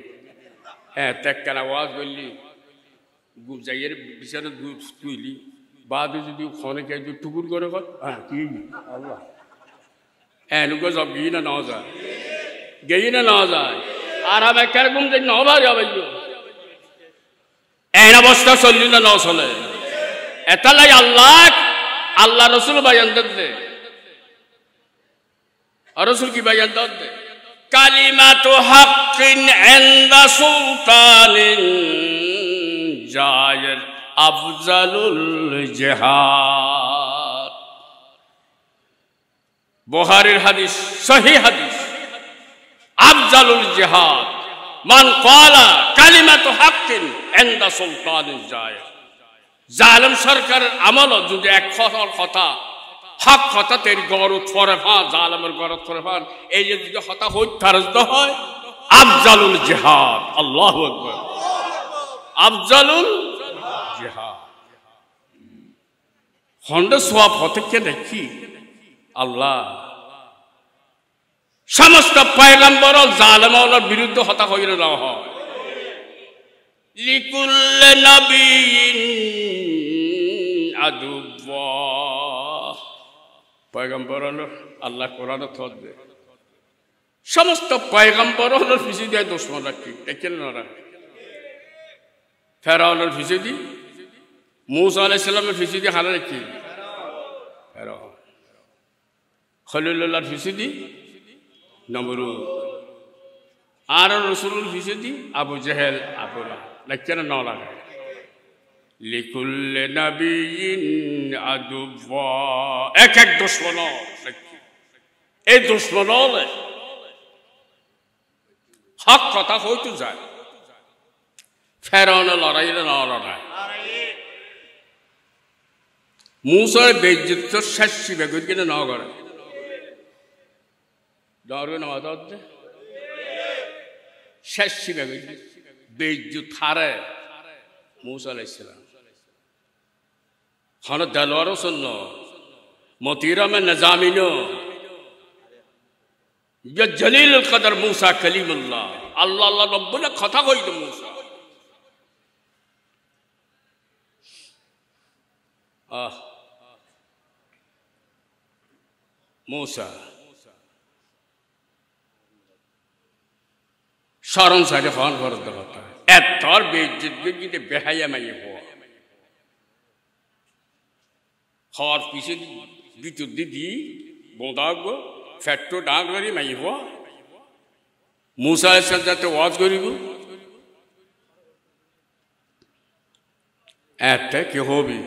একখানা ওয়াজ করলি যাইয়ের বিচারে তুইলি বাদে যদি ওখানে কে যদি টুকুর করে কর কি আল্লাহ এনুকো সব গিয়ে না নেওয়া যায় গেই না নেওয়া যায় আর আমি একখানে ঘুম যাই নবা যাবে এন অবস্থা চললি না ন চলে এতালাই আল্লাহ রসুল বায়ান দে রসুল কি বায়ান দে কালিমাতু হাক্কিন ইনদা সুলতানিন জায়ের আফজালুল জিহাদ বুখারীর হাদিস সহিহ হাদিস আফজালুল জিহাদ মান ক্বালা কালিমাতু হাক্কিন ইনদা সুলতানিন জায়ের জালেম সরকারের আমল যদি এক কথা হক কথা তের গরত ফরে ফান জালেমের গরত ফরে ফান এই যে যদি কথা হইতারজদ হয় আফজালুল জিহাদ আল্লাহু আকবার আফজালুল জিহাদ খন্ড সওয়াব হতে দেখি আল্লাহ সমস্ত পয়গম্বর জালেমের বিরুদ্ধে হতা হইরে না হয় লিকুল্লি নবিয়িন আদুওয়াহ পয়গম্বর হলো আল্লাহ কোরআনে থদ দে সমস্ত পয়গম্বর হলো ফিসি দেয় দুশমন রাখি দেখেন না ফেরাউনের ফিসি দি মুসা আলাইহিস সালামের ফিসি দি হারা রাখি ফেরাউন খলিলুল্লাহর ফিসি দি নমরুদ আর রসুলুল ফিসি দি আবু জেহেল আবু লাহাব দেখেন না লাগে লিকুল্লি নবিয়িন আদুওয়া এক এক দুশমন এই দুশমন হক কথা হইতে যায় ফেরাউনের লড়াই না লড়াই মুসার বেজ্জত শেষ বেগুন কিনে না করে ডরবে না মাদে শেষ বেগুন বেজ্জত হারে মুসা আলাইহিস সালাম খানা দেলওয়ারও শুনল মতিরা में नजामिनो ये जलील कदर मूसा कलीमुल्लाह अल्लाह अल्लाह रब्बुल कथा কই তো मूसा मूसा शरण सारे खान फर्ज होता है एतर बेइज्जत बेगिते बेहाया में ये हुआ खार पीछे बिचु दीदी बोंदाग फैक्टो डांग करी मैं ये हुआ मूसा ऐसा जाते वाज करी वो ऐते क्या हो भी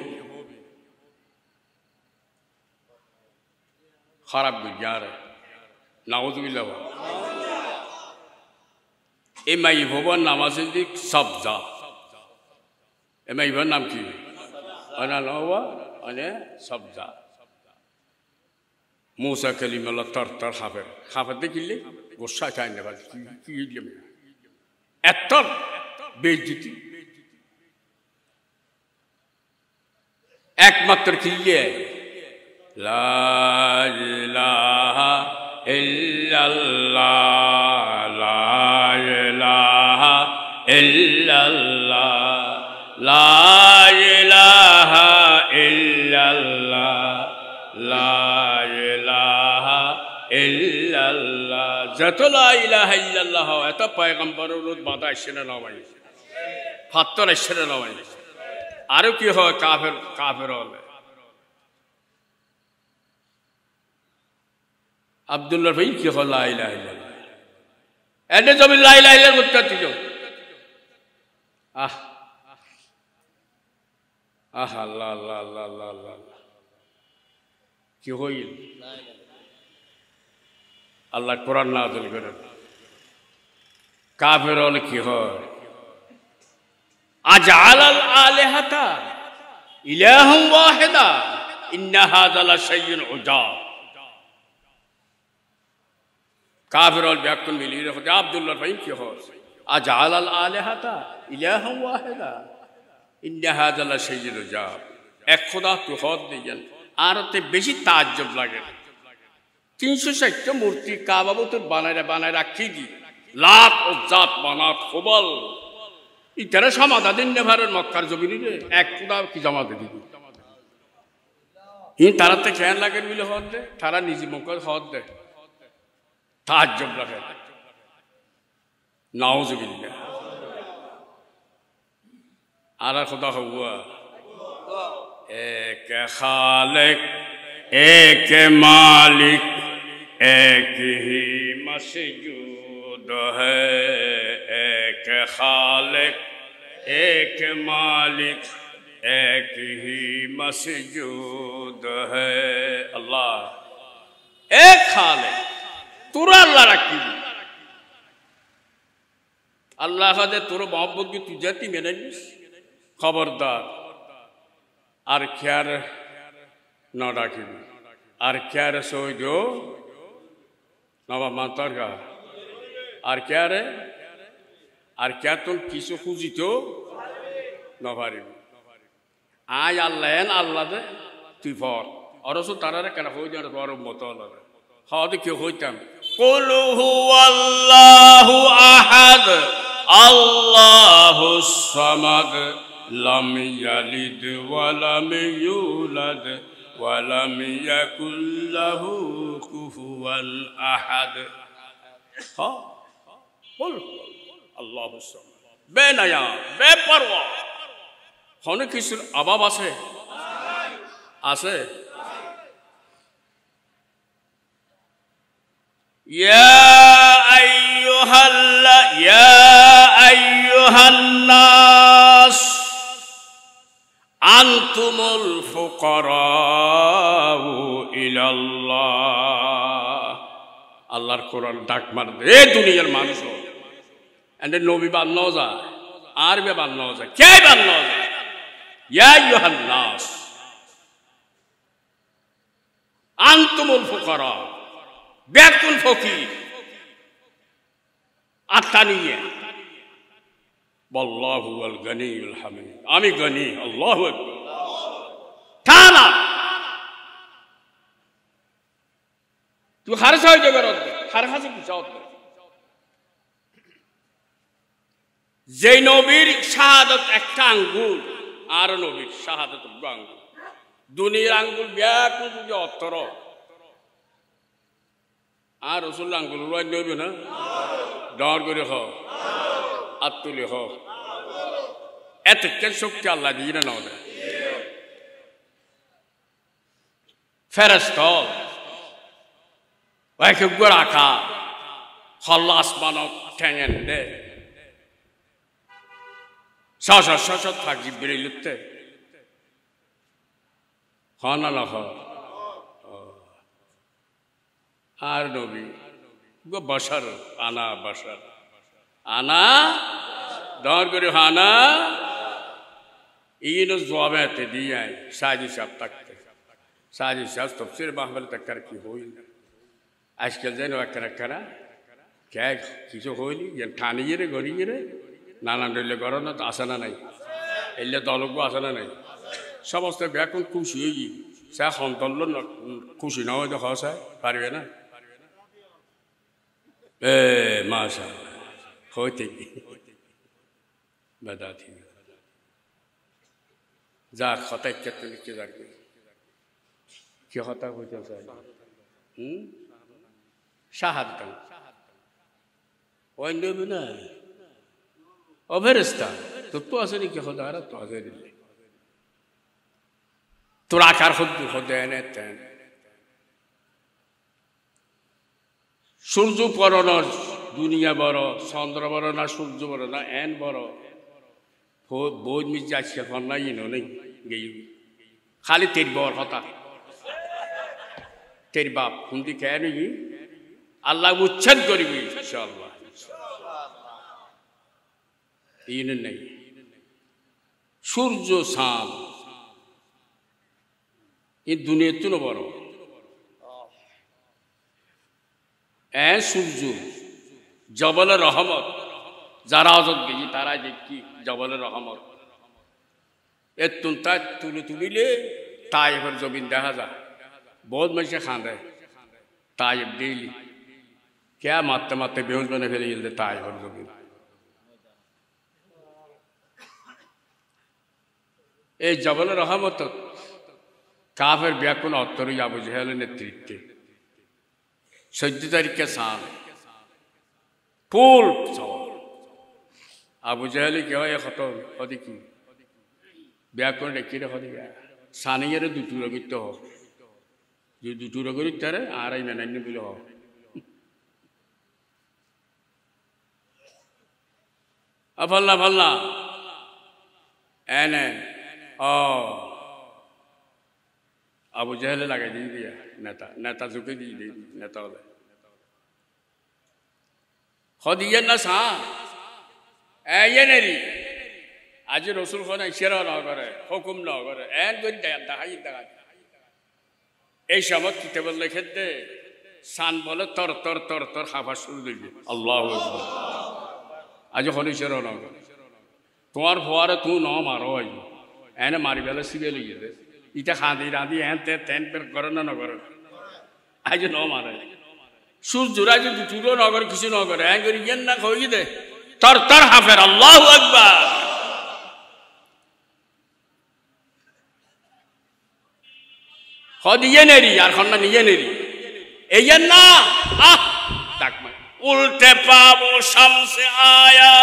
खराब गुजार है नाउज़ुबिल्लाह ए मैं ये हुआ नामाज़ दिख सब्ज़ा ए मैं ये नाम की अना लावा अने सब्ज़ा मूसा कलीमुल्लाह तर खाफर देखिले गुस्सा चाहने वाले की ये में ऐतर बेइज्जती एकमात्र किए ला इलाहा इल्लल्लाह ला इलाहा इल्लल्लाह ला इलाहा इल्लल्लाह ला इलाहा इल्लल्लाह जत ला इलाहा इल्लल्लाह एत पैगम्बरेर रोज बाधा आइछे ना भाई फात्तर आइछे ना भाई आरो कि হয় কাফের হলে আব্দুল্লাহ ভাই কি হয় লা ইলাহা ইল্লাল্লাহ এনে জমি লা ইলাহা ইল্লাল্লাহ করতে দিও আল্লাহ আল্লাহ আল্লাহ আল্লাহ আল্লাহ কি হইল আল্লাহ কোরআন নাযিল করেন কাফের হলে কি হয় আজআলাল আলিহাতা ইলাহান ওয়াহিদা ইন্না হাযা লাশাইউন উজাব কাফের হল ব্যাকুল মিলিয়ে রাখতে আব্দুল্লাহ ভাই কি হয় আজআলাল আলিহাতা ইলাহান ওয়াহিদা ইন্না হাযা লাশাইউন উজাব এক খোদা তো হদ দিয়েন আর তে বেশি তাজ্জব লাগে 360 মূর্তি কাবাবতুর বানায় রাখি দি লাত ও জাত বানাত খোবল ইতারা সমাধা দিন নেভারের মক্কার জমিনে এক খুদা কি জমা দিবি তারা তো খেয়াল লাগে মিলে হদ দে তারা নিজে মুখ হদ দে তাজ্জব লাগে নাউজুবিল্লাহ আলা খুদা হুয়া এক খালিক এক মালিক এক হি মসজুদ হ্যায় এক খালিক এক মালিক এক হি মসজুদ হ্যায় আল্লাহ এক খালিক তোরা আল্লাহ রাখি আল্লাহ কাছে তোর মহব্বত কি তুই জাতি মেনে নিস খবরদার আর খেয়ার না রাখিবি আর খেয়ার সইজ নবা মাতার গা আর খেয়ারে আর ক্যা তোর কিছু খুঁজিত নভারিবি আয় আল্লাহ এন আল্লাহ দে তুই ফর অরস তারারে কেন হয়ে যান বড় মতো আল্লাহ হয়তো কেউ হইতাম কুল হুয়াল্লাহু আহাদ আল্লাহুস সামাদ লাম ইয়ালিদ ওয়া লাম ইউলাদ ওয়া লাম ইয়াকুল লাহু কুফুয়ান আহাদ হ্যাঁ বল আল্লাহুস সামাদ বেনায়া বেপরোয়া অনেক কিছুর অভাব আছে আছে يا أيها الناس أنتم الفقراء إلى الله আল্লাহর কোরআন ডাক মার দে দুনিয়ার মানুষ এন্ড নবী বানানো যায় আরবি বানানো যায় কে বানানো যায় ইয়া আইয়ুহান নাস আনতুমুল ফুকারা বেকুল ফকির আত্মা নিয়ে বল্লাহু আল গনিউল হামিদ আমি গনি আল্লাহু আকবার থানা তুই খারজ হয়ে যাবে রদ্দ খারজ কি চাও যে নবীর শাহাদাত একটা আঙ্গুল আর নবীর শাহাদাত আঙ্গুল দুনিয়ার আঙ্গুল বেকুল যদি অত্তর আর রসুল আঙ্গুল রোয়াই নেবে না ডর করে হ আত্মলি হ এত শক্তি আল্লাহ দিয়ে না নয় ফেরস্ত একে রাখা হল্লা আসমান ঠেঙেন দে শ থাকি বেরিয়ে হ না না হ আর নবী বসার আনা বসার আনা দর করে হানা ইন জবাবেতে দিয়ে সাজি সাহেব থাকতে সাজি সাহেব তফসির মাহমল তক্কর কি হইল আজকাল যেন একটা কে কিছু হইলি ঠানিয়ে রে গড়িয়ে রে নানান রইলে গরম তো আসে না নাই এলে দলগো আসে না নাই সমস্ত ব্যাকুল খুশি হয়ে গিয়ে সে সন্তল্য খুশি না হয়তো হসায় পারবে না মাশা হইতে বাদা থি যা খতাই কেটে লিখে রাখবে কি হতা হইতে চাই শাহাদাত ওই নেবে না অভেরেস্তা তো আছে নাকি খোদা আর তো আছে তোর আকার হতে এনে তেন সূর্য বড় না দুনিয়া বড় চন্দ্র বড় না সূর্য বড় না এন বড় বই মিজ আজকে নাই নেই গেই খালি তের বর হতা তের বাপ হুন্দি কেন আল্লাহ উচ্ছেদ করবি ইনশাআল্লাহ ইন নেই সূর্য চাঁদ এই দুনিয়ার তো বড় সূর্য জবলের রহমত যারা অজত গেছি তারা দেখি জবলের রহমত এর তুলে তুলিলে তাই এবার জমিন দেখা যায় বহুত মানুষে খাঁদে তাইব ডেইলি কে মারতে মারতে বেহুশ বানিয়ে ফেলে গেলে তাই হল জমিন। এই জবল রহমত কাফের ব্যাকুল অত্তরই আবু জেহেলের নেতৃত্বে 14 তারিখে সাল ফুল আবু জেহেলি কে হয় কত হদি কি ব্যাকুল রেখি রে হদি সানিয়ের দুটুরা করতে হোক যে দুটুরা করি তারে আর এই মেনান্য বলে হোক আফাল্লা ফাল্লা এনে ও আবু জেহেলে লাগাই দিয়ে দিয়া নেতা নেতা ঝুঁকে দিয়ে দিয়ে নেতা হলে হদিয়ের না সা এনেরি আজি রসুল খান ইশারা না করে হুকুম না করে এন করে দেখাই দেখাই এই সময় কিতাব লেখে দে সান বলে তর তর তর তর হাফা শুরু দিবি আল্লাহ আজ হন ইশারা না করে তোমার ফোয়ারে তুই ন মারো এনে মারি বেলা শিখে লিখে দে ইটা খাঁদি রাঁধি হ্যাঁ তেন পের করে না করে আজ ন মারে সুর জোড়া যে চুরো ন করে কিছু ন করে হ্যাঁ করি ইয়েন না কই দে তর তর হাফের আল্লাহু আকবার হদিয়ে নেরি আর খন্না নিয়ে নেরি এই না আহ তাক উল্টে পাবো শামসে আয়া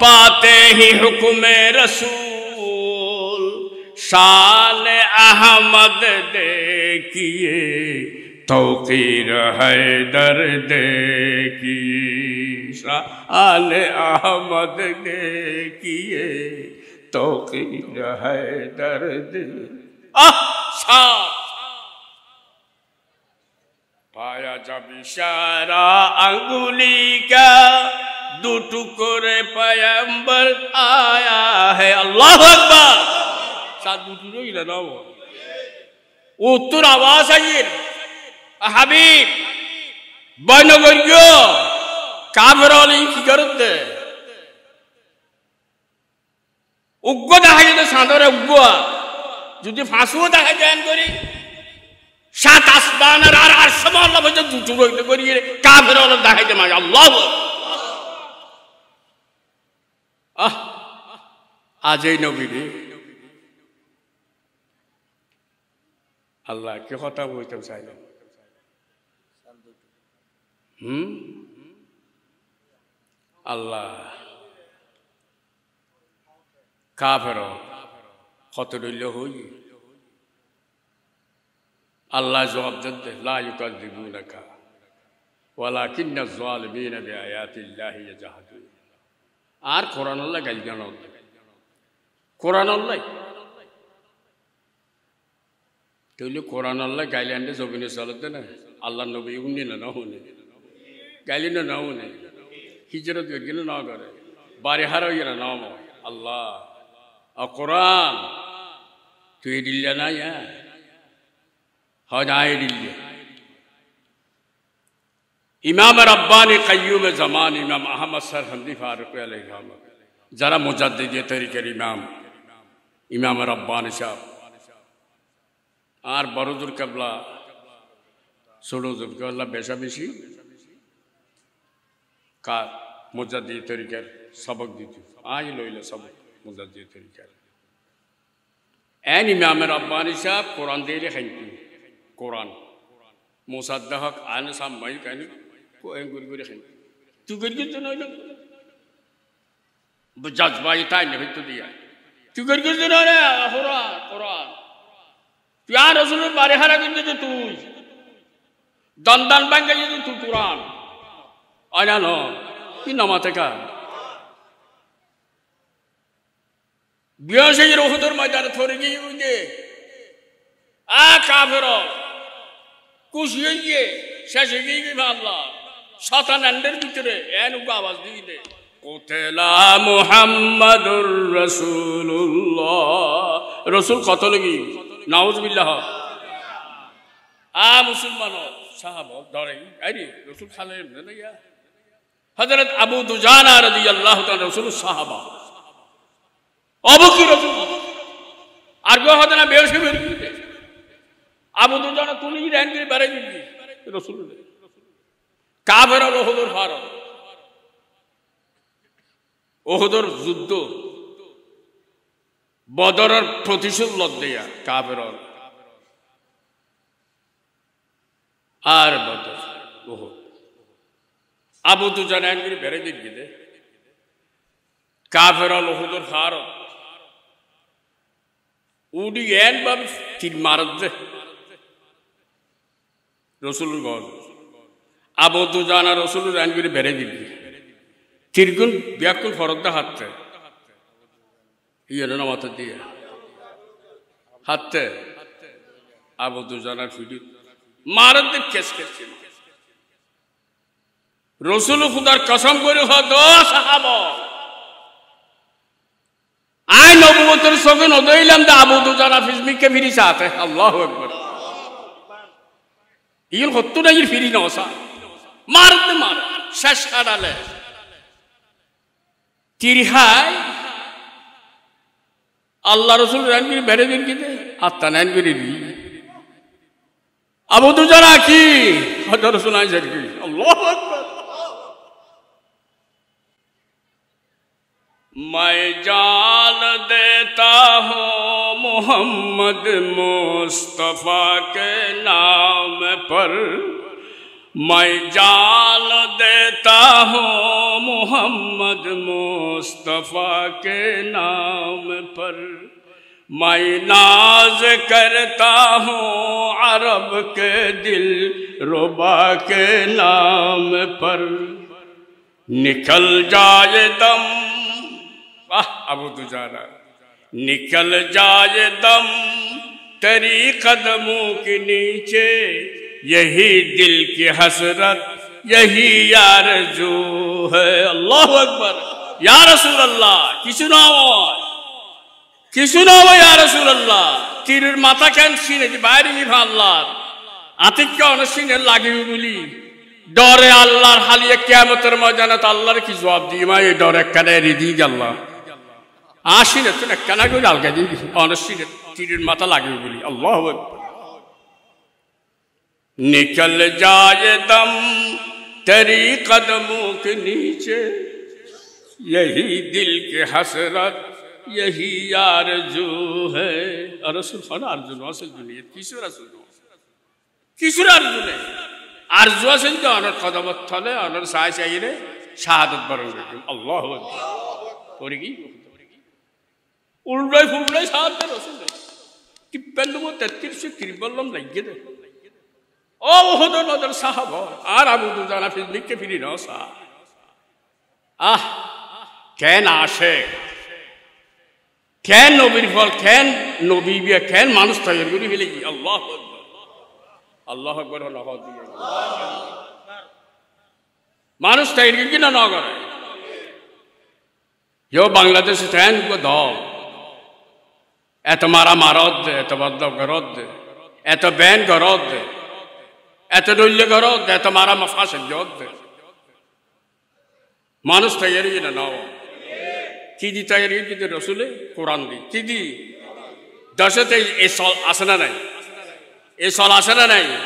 পাতে হি হুকুমে রসূল শান আহমদ देखिए तौकीर हैदर देखिए शान अहमद देखिए तौकीर हैदर पाया जब इशारा अंगुली का दो टुकड़े पैगंबर आया है अल्लाह अकबर साथ दूसरों ही ना वो उत्तर आवाज आई হাবিব বয়নগর্য কাফেরলি কি করতে উগ্র দেখাই যদি সাঁদরে উগ্র যদি ফাঁসুও দেখা যায় করি সাত আসমান আর আর সমান লবজ দুটো রইতে করি কাফেরল দেখাইতে মাঝে আল্লাহ আজ এই নবীরে আল্লাহ কে কথা বলতে চাইলেন আল্লাহ কাফের কত রইল হই আল্লাহ জবাব দেন লা ইউকাযযিবুনাকা ওয়ালাকিন্না যালিমিনা বিআয়াতিল্লাহি ইয়াজহাদুন আর কোরআন আল্লাহ গাইগান কোরআন আল্লাহ তাহলে কোরআন আল্লাহ গাইলেন জমিনে চলতে না আল্লাহ নবী উনি না হুনে গাইলি না হুনে হিজরত গেলে না করে বাড়ি হারা হইয়া না নাম আল্লাহ কোরআন তুই দিল্লা না ইয়া হয় না দিল্লি ইমাম রব্বানি কাইয়ুম জামান ইমাম আহমদ সরহন্দি ফারুক আলাইহিস সালাম যারা মুজাদ্দিদ তরিকার ইমাম রব্বানি সাহেব আর বড়জুর কেবলা ছোটজুর কেবলা বেশাবেশি কার মুজাদ্দিদ তরিকার সবক দিত আজ লইলে সবক মুজাদ্দিদ তরিকার এন ইমাম রব্বানি সাহেব কোরআন দিয়ে খাইতি কোরআন মুসাদ্দাহক আন সামাই কেন কোয়েন গুরি গুরি খাইতি তুই গরি তো নইল জজবাই তাই না হইতো দিয়া তুই গরি তো নয় কোরআন কোরআন তুই আর রসুলের বাড়ি হারা কিন্তু তুই দন্দান ব্যাংকে যদি তুই কোরআন আয়না ন কি নামা থেকে বিয়াশে রহুদর ময়দানে থরে গিয়ে উঠে কাফের খুশি হয়ে গিয়ে শেষে গিয়ে গিয়ে আল্লাহ শতানন্দের ভিতরে এন আওয়াজ দিয়ে দে কোতেলা মুহাম্মাদুর রাসূলুল্লাহ রসুল কত লাগি নাউজুবিল্লাহ মুসলমান সাহাব ধরে আরে রসুল খালে হযরত আবু দুজানা রাদিয়াল্লাহু তাআলা রসুল সাহাবা আবু কি রসুল আর গো হদনা বেশি বের আবু দুজানা তুলি রেন করে বারে দিবি রসুল কাফেরা ওহুদর ফারত ওহুদর যুদ্ধ বদরের প্রতিশোধ লদ্দেয়া কাফেরা আর বদর ওহুদ আবু দুজান আঙ্গির বেড়ে দিক গিয়ে কাফেরা ওহুদর ফারত উডি এন ভাবে তীর মারত দে রসুল গল আবু দুজানা রসুল আঙ্গির বেড়ে দিবি তীরগুন ব্যাকুল ফরদ্দা হাততে ইয়ে মাথা দিয়ে হাততে আবু দুজানার ফিডি মারত দে কেস কেস রসুল খুদার কসম করে সাহাবা আই নবুয়তের সঙ্গে নদইলাম দা আবু দুজানা ফিজমিকে ফিরি সাথে আল্লাহু আকবার ইল হত্তু না ইল ফিরি নসা মারতে মার শেষ কাটালে তিরহাই আল্লাহ রসুল রানগির বেড়ে দিন কিতে আত্মা নাইন করে দি আবু দুজানা কি হযরত রসুল আইজার কি আল্লাহু আকবার मैं जान देता हूँ मोहम्मद मुस्तफ़ा के नाम पर मैं जान देता हूँ मोहम्मद मुस्तफ़ा के नाम पर मैं नाज करता हूँ अरब के दिल रुबा के नाम पर निकल जाए दम अबू दुजाना निकल जाए दम तेरी कदमों के नीचे यही दिल की हसरत यही आरज़ू है अल्लाह अकबर या रसूल अल्लाह किसु नाओ या रसूल अल्लाह तीर माथा कैन सीने दी बाहरी भी अल्लाह आतिक्या उन सीने लागी बोली डरे अल्लाह हालिया क़यामतेर मयदानत अल्लाहर की जवाब दी मा ये डरे कने रिदी अल्लाह आशीने तो न कना को डाल के दी अनसीने तीर माथा लागी बोली अल्लाह निकल जाए दम तेरी कदमों के नीचे यही दिल के हसरत यही आरज़ू है रसूल खाना आरज़ू वासल दुनिया किसुर आरज़ू ने आरज़ू वासल तो अनर कदमत थले अनर साय चाहिए शहादत बरंगे अल्लाह पड़ेगी उल्टाई फुल्टाई साथ रसूल कि पहले वो 33 किरबल्लम लगे थे ओ ওহুদের নদর সাহাবা আর আবু দুজানা ফিজলিকে ফিরি নসা কেন আসে কেন নবীর ফল কেন নবী বিয়া কেন মানুষ তৈরি করে ফেলে কি আল্লাহ আকবার আল্লাহ দিয়ে মানুষ তৈরি কি না করে यो बांग्लादेश ट्रेन को दल एत मारा मारत दे एत बदल करत दे एत बैन करत दे एत डल्ले करत दे एत मारा मफास जत दे मानुष तैयारी ना नाओ की दी तैयारी की दे रसूले कुरान दी की दी दशते ए साल आसना नहीं ए साल आसना नहीं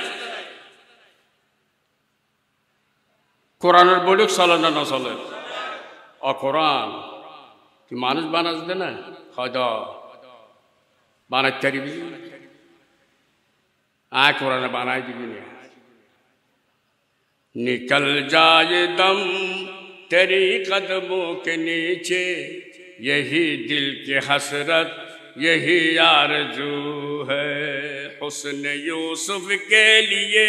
कुरान बोलुक साल ना ना साल और कुरान कि मानुष बानास दे ना खुदा बाना तेरी भी कुरान बनाई दी नहीं निकल जाए दम तेरी कदमों के नीचे यही दिल की हसरत यही आरज़ू है हुस्न यूसुफ के लिए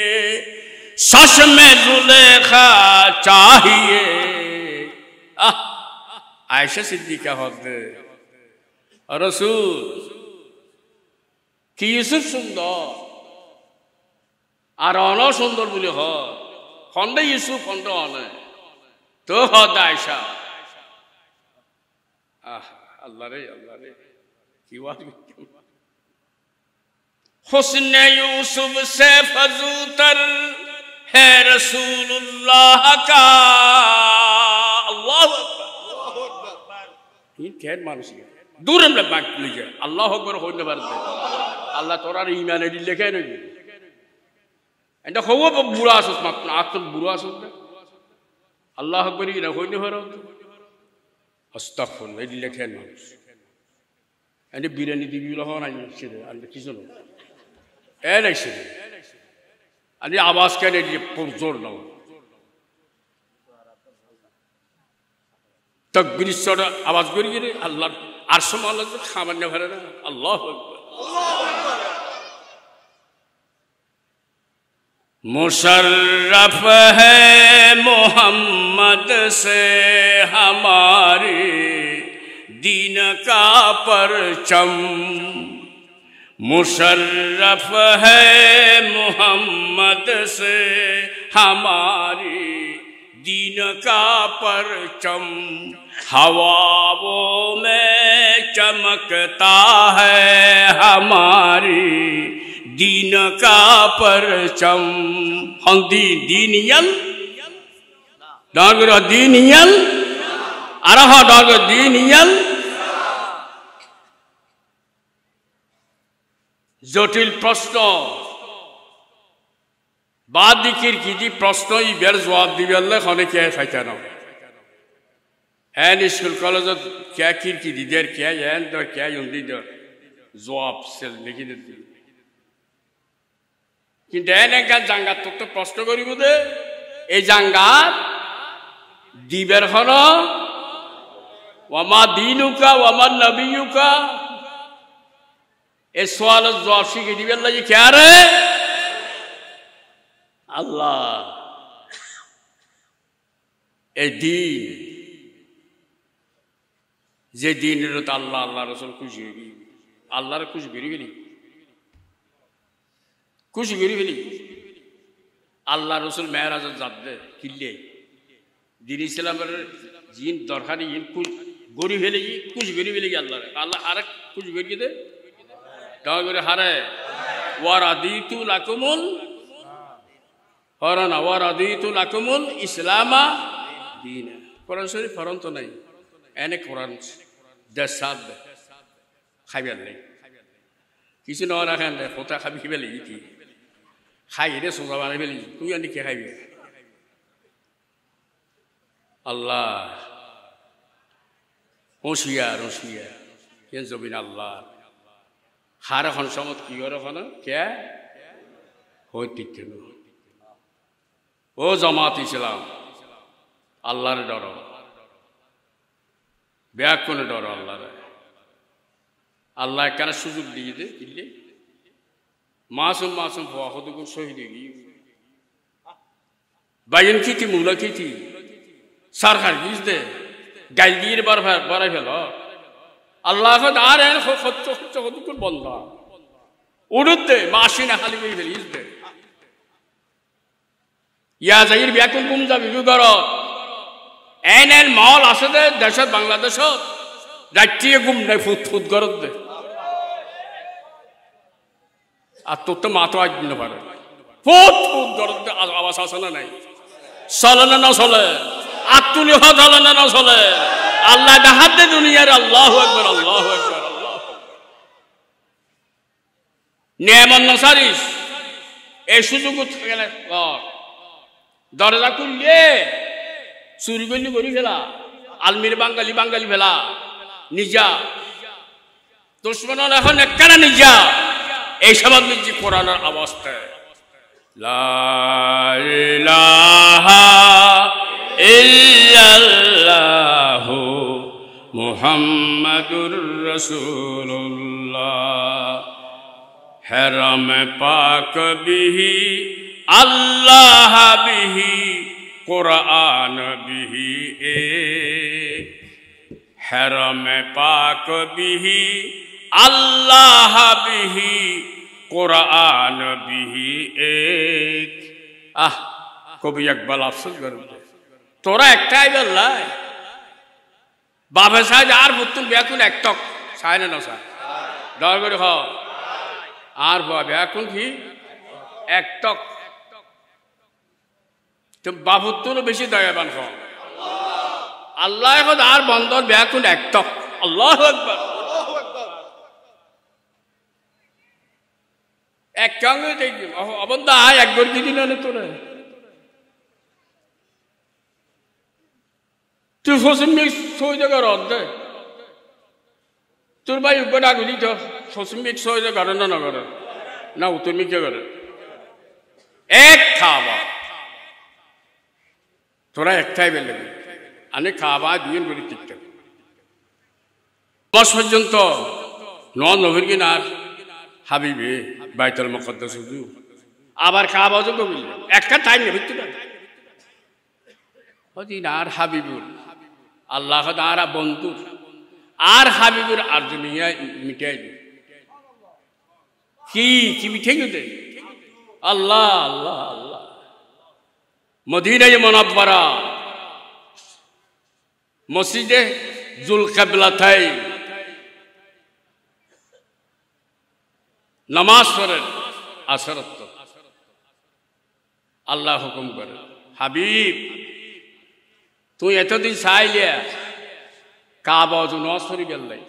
सच में जुलेखा चाहिए आयशा सिद्दीका होते रसूल कि यूसुफ सुंदर और अन सुंदर बोले खंडे यूसुफ खंडे अने तो हद आयशा अल्लाह रे की बात हुस्न यूसुफ से फजूतर है रसूलुल्लाह का अल्लाह ये क्या मानुष है दूर हम बात लीजिए अल्लाह अकबर होने वाले अल्लाह तोरा ईमान लिखे नहीं এটা হবো বুড়া আসস মাত্র আত্ম বুড়া আসস না আল্লাহ করি না হইনি হরত আস্তাগফিরুল্লাহ এই লেখেন মানুষ এনে বিরিয়ানি দিবি হন আই ছেড়ে আর কিছু না এ নাই ছেড়ে আমি আওয়াজ কেন জোর নাও তকবীর সর আওয়াজ করি রে আল্লাহ আর সময় আল্লাহ খাবার না ভরে না আল্লাহু আকবার मुशर्रफ है मोहम्मद से हमारे दीन का परचम मुशर्रफ है मोहम्मद से हमारे दीन का परचम हवाओं में चमकता है हमारी दीन का परचम हम दीनियन डागर दीनियन अरह डागर दीनियन जटिल प्रश्न बाद दिखिर की जी प्रश्न इबर जवाब दिबे अल्लाह खाने क्या है फायदा ना एन स्कूल कॉलेज क्या किर की दीदर क्या एन दर क्या युंदी दर जवाब से लिखी देती কিন্তু এনেকার জাঙ্গাত তো প্রশ্ন করিব দে এই জাঙ্গাত দিবের হন ওয়ামা দিনুকা ওয়ামা নবিয়ুকা এই সওয়ালের জবাব শিখে দিবেন লাগি কে রে আল্লাহ এই দিন যে দিনের তো আল্লাহ আল্লাহ রাসূল খুশি হই আল্লাহর খুশি করি গেলি খুশি করি ফেলি আল্লাহ রসুল মেহরাজত যাবে কিনলে দিন ইসলামের জিন দরকারি ইন গড়ি ফেলে খুশি করি ফেলে আল্লাহ আল্লাহ আর খুশি করি দে দয়া করে হারে ওয়ারাদিতু লাকুমুল হরানা ওয়ারাদিতু লাকুমুল ইসলামা দিন কোরআন শরীফ ফরন তো নাই এনে কোরআন দেশাদ খাইবে নাই কিছু না রাখেন কোথা খাবি ফেলে কি খাই রে সোজা বানাই ফেলি তুই আনি কে খাইবি আল্লাহ হুঁশিয়ার হুঁশিয়ার কেন জবিন আল্লাহ হার এখন সমত কি করে এখন কে হইতে কেন ও জামাত ইসলাম আল্লাহর ডর ব্যাকুনে ডর আল্লাহর আল্লাহ কেন সুযোগ দিয়ে দে কিনলে मासूम मासूम खुद को शहीद बायन की थी मूला की थी सरकार किस दे गाइडीर बार बार फेलो अल्लाह को दार है खुद को बंदा उड़द दे माशीन खाली भी फेलिस दे या जाहिर ब्याकुन कुम जा बिबु करो एन मॉल आसे दे देश बांग्लादेश राष्ट्रीय गुम नहीं फुट फुट करत दे আর তোর তো মাথা আজ দিতে পারে ফুট ফুট গরদ আওয়াজ আসে না নাই চলে না চলে আত্মলি হওয়া চলে না চলে আল্লাহ ডাহাত দে দুনিয়ার আল্লাহু আকবার আল্লাহু আকবার আল্লাহু নিয়ামত নসারিস এই সুযোগ গেলে দরজা খুললে চুরি করলি করি ফেলা আলমির বাঙালি বাঙালি ফেলা নিজা দুশ্মন এখন একখানা নিজা এই সবাব নিজি কোরআনের অবস্থা লা ইলাহা ইল্লাল্লাহু মুহাম্মাদুর রাসূলুল্লাহ হরম পাক বিহি আল্লাহ বিহি কোরআন বিহি এক হরম পাক বিহি আল্লাহ বিহি কোরআন বিহি এক কবি একবার আফসোস করে তোরা একটাই বললাই বাবা সাহেব আর বুতুন ব্যাকুন একটক সায় না সায় দর করে হ আর ব্যাকুন কি একটক তো বাবুত্তুর বেশি দয়াবান হ আল্লাহ এখন আর বন্দর ব্যাকুন একটক আল্লাহু আকবার এক কাঙ্গে দেখবি অবন্ধা আয় একবার দিদি না তোরা তুই ফসল মিক্স সই জায়গার অর্ধে তোর ভাই উপরে আগুলি তো ফসল মিক্স সই জায়গা করে না করে না উত্তর মিক্স করে এক খাওয়া তোরা একটাই বেলে আমি খাওয়া দুজন করে টিকতে বস পর্যন্ত নবীর কিনার হাবিবে বাইতুল মুকদ্দাস হুজুর আবার খাওয়া তো কবি একটা টাইম নেবে তো হদিন আর হাবিবুর আল্লাহ আর বন্ধু আর হাবিবুর আর দুনিয়া মিটাই কি কি মিঠে গেছে আল্লাহ আল্লাহ আল্লাহ মদিনায়ে মুনাওয়ারা মসজিদে যুলকিবলাতাইন নামাজ পড়েন আসরত আল্লাহ হুকুম করে হাবিব তুই এতদিন চাইলে কাবা নসরি বেল্লাই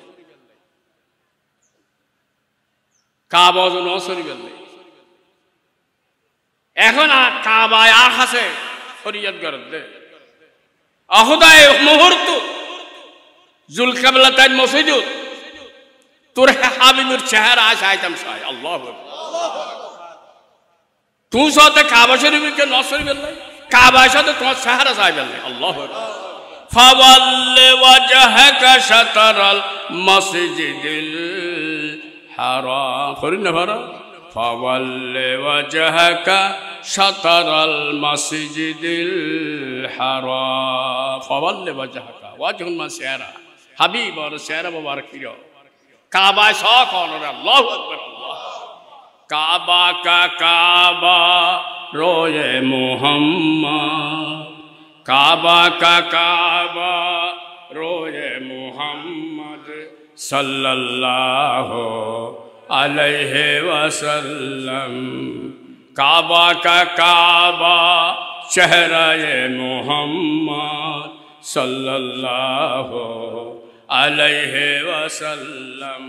কাবা নসরি বেল্লাই এখন কাবায় আর হাসে ফরিয়াদ করে দে অহদায় মুহূর্ত যুলকিবলাতাইন মসজিদ তোর হাবিবের চেহারা আছে আইতাম সাই আল্লাহ তুই সাথে কাবা শরীফকে নসরি বেল্লাই কাবা সাথে তোমার চেহারা চাই বেল্লাই আল্লাহ ফাওয়াল্লি ওয়াজহাকা শাতরাল মসজিদিল হারাম করিন না ভাড়া ফাওয়াল্লি ওয়াজহাকা শাতরাল মসজিদিল হারাম ফাওয়াল্লি ওয়াজহাকা ওয়াজহুল মাসিরা হাবিব আর চেহারা মুবারক ফিরো কাবা শখ অনর আল্লাহু আকবার আল্লাহ কাবা কা কাবা রোয়ে মুহাম্মদ কাবা কা কাবা রোয়ে মুহাম্মদ সাল্লাল্লাহু আলাইহি ওয়াসাল্লাম কাবা কা কাবা চেহারায়ে মুহাম্মদ সাল্লাল্লাহু আলাইহি ওয়াসাল্লাম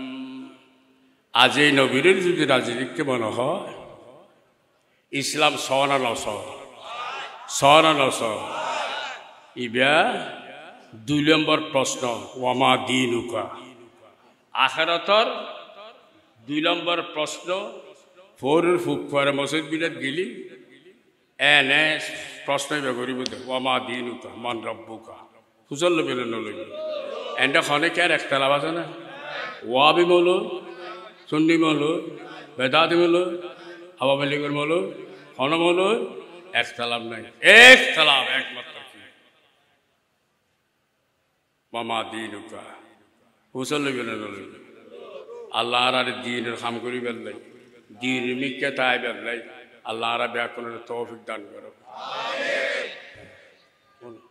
আজ এই নবীর যদি রাজনীতিকে মনে হয় ইসলাম সনা নস সনা নস ইবা 2 নম্বর প্রশ্ন ওয়ামা দীনুকা আখিরাতর 2 নম্বর প্রশ্ন ফোরের ফুকফার মসজিদ বিলাত গেলি এনে প্রশ্ন করিব ওয়ামা দীনুকা মান রব্বুকা ফুজল লবিলে নলবি এন্ড খনে কে একটা লাভ আছে না ওয়াবি মৌলো সুন্নি মৌলো বেদাতি মৌলো আওয়ামী লীগের মৌলো হন মৌলো একটা লাভ নাই একটা লাভ একমাত্র কি মামা দিনুকা ফুজল লবিলে নলবি আল্লাহ আর দিনের কাম করি বেলাই দিন মিকে তাই বেলাই আল্লাহ আর ব্যাকরণের তৌফিক দান করো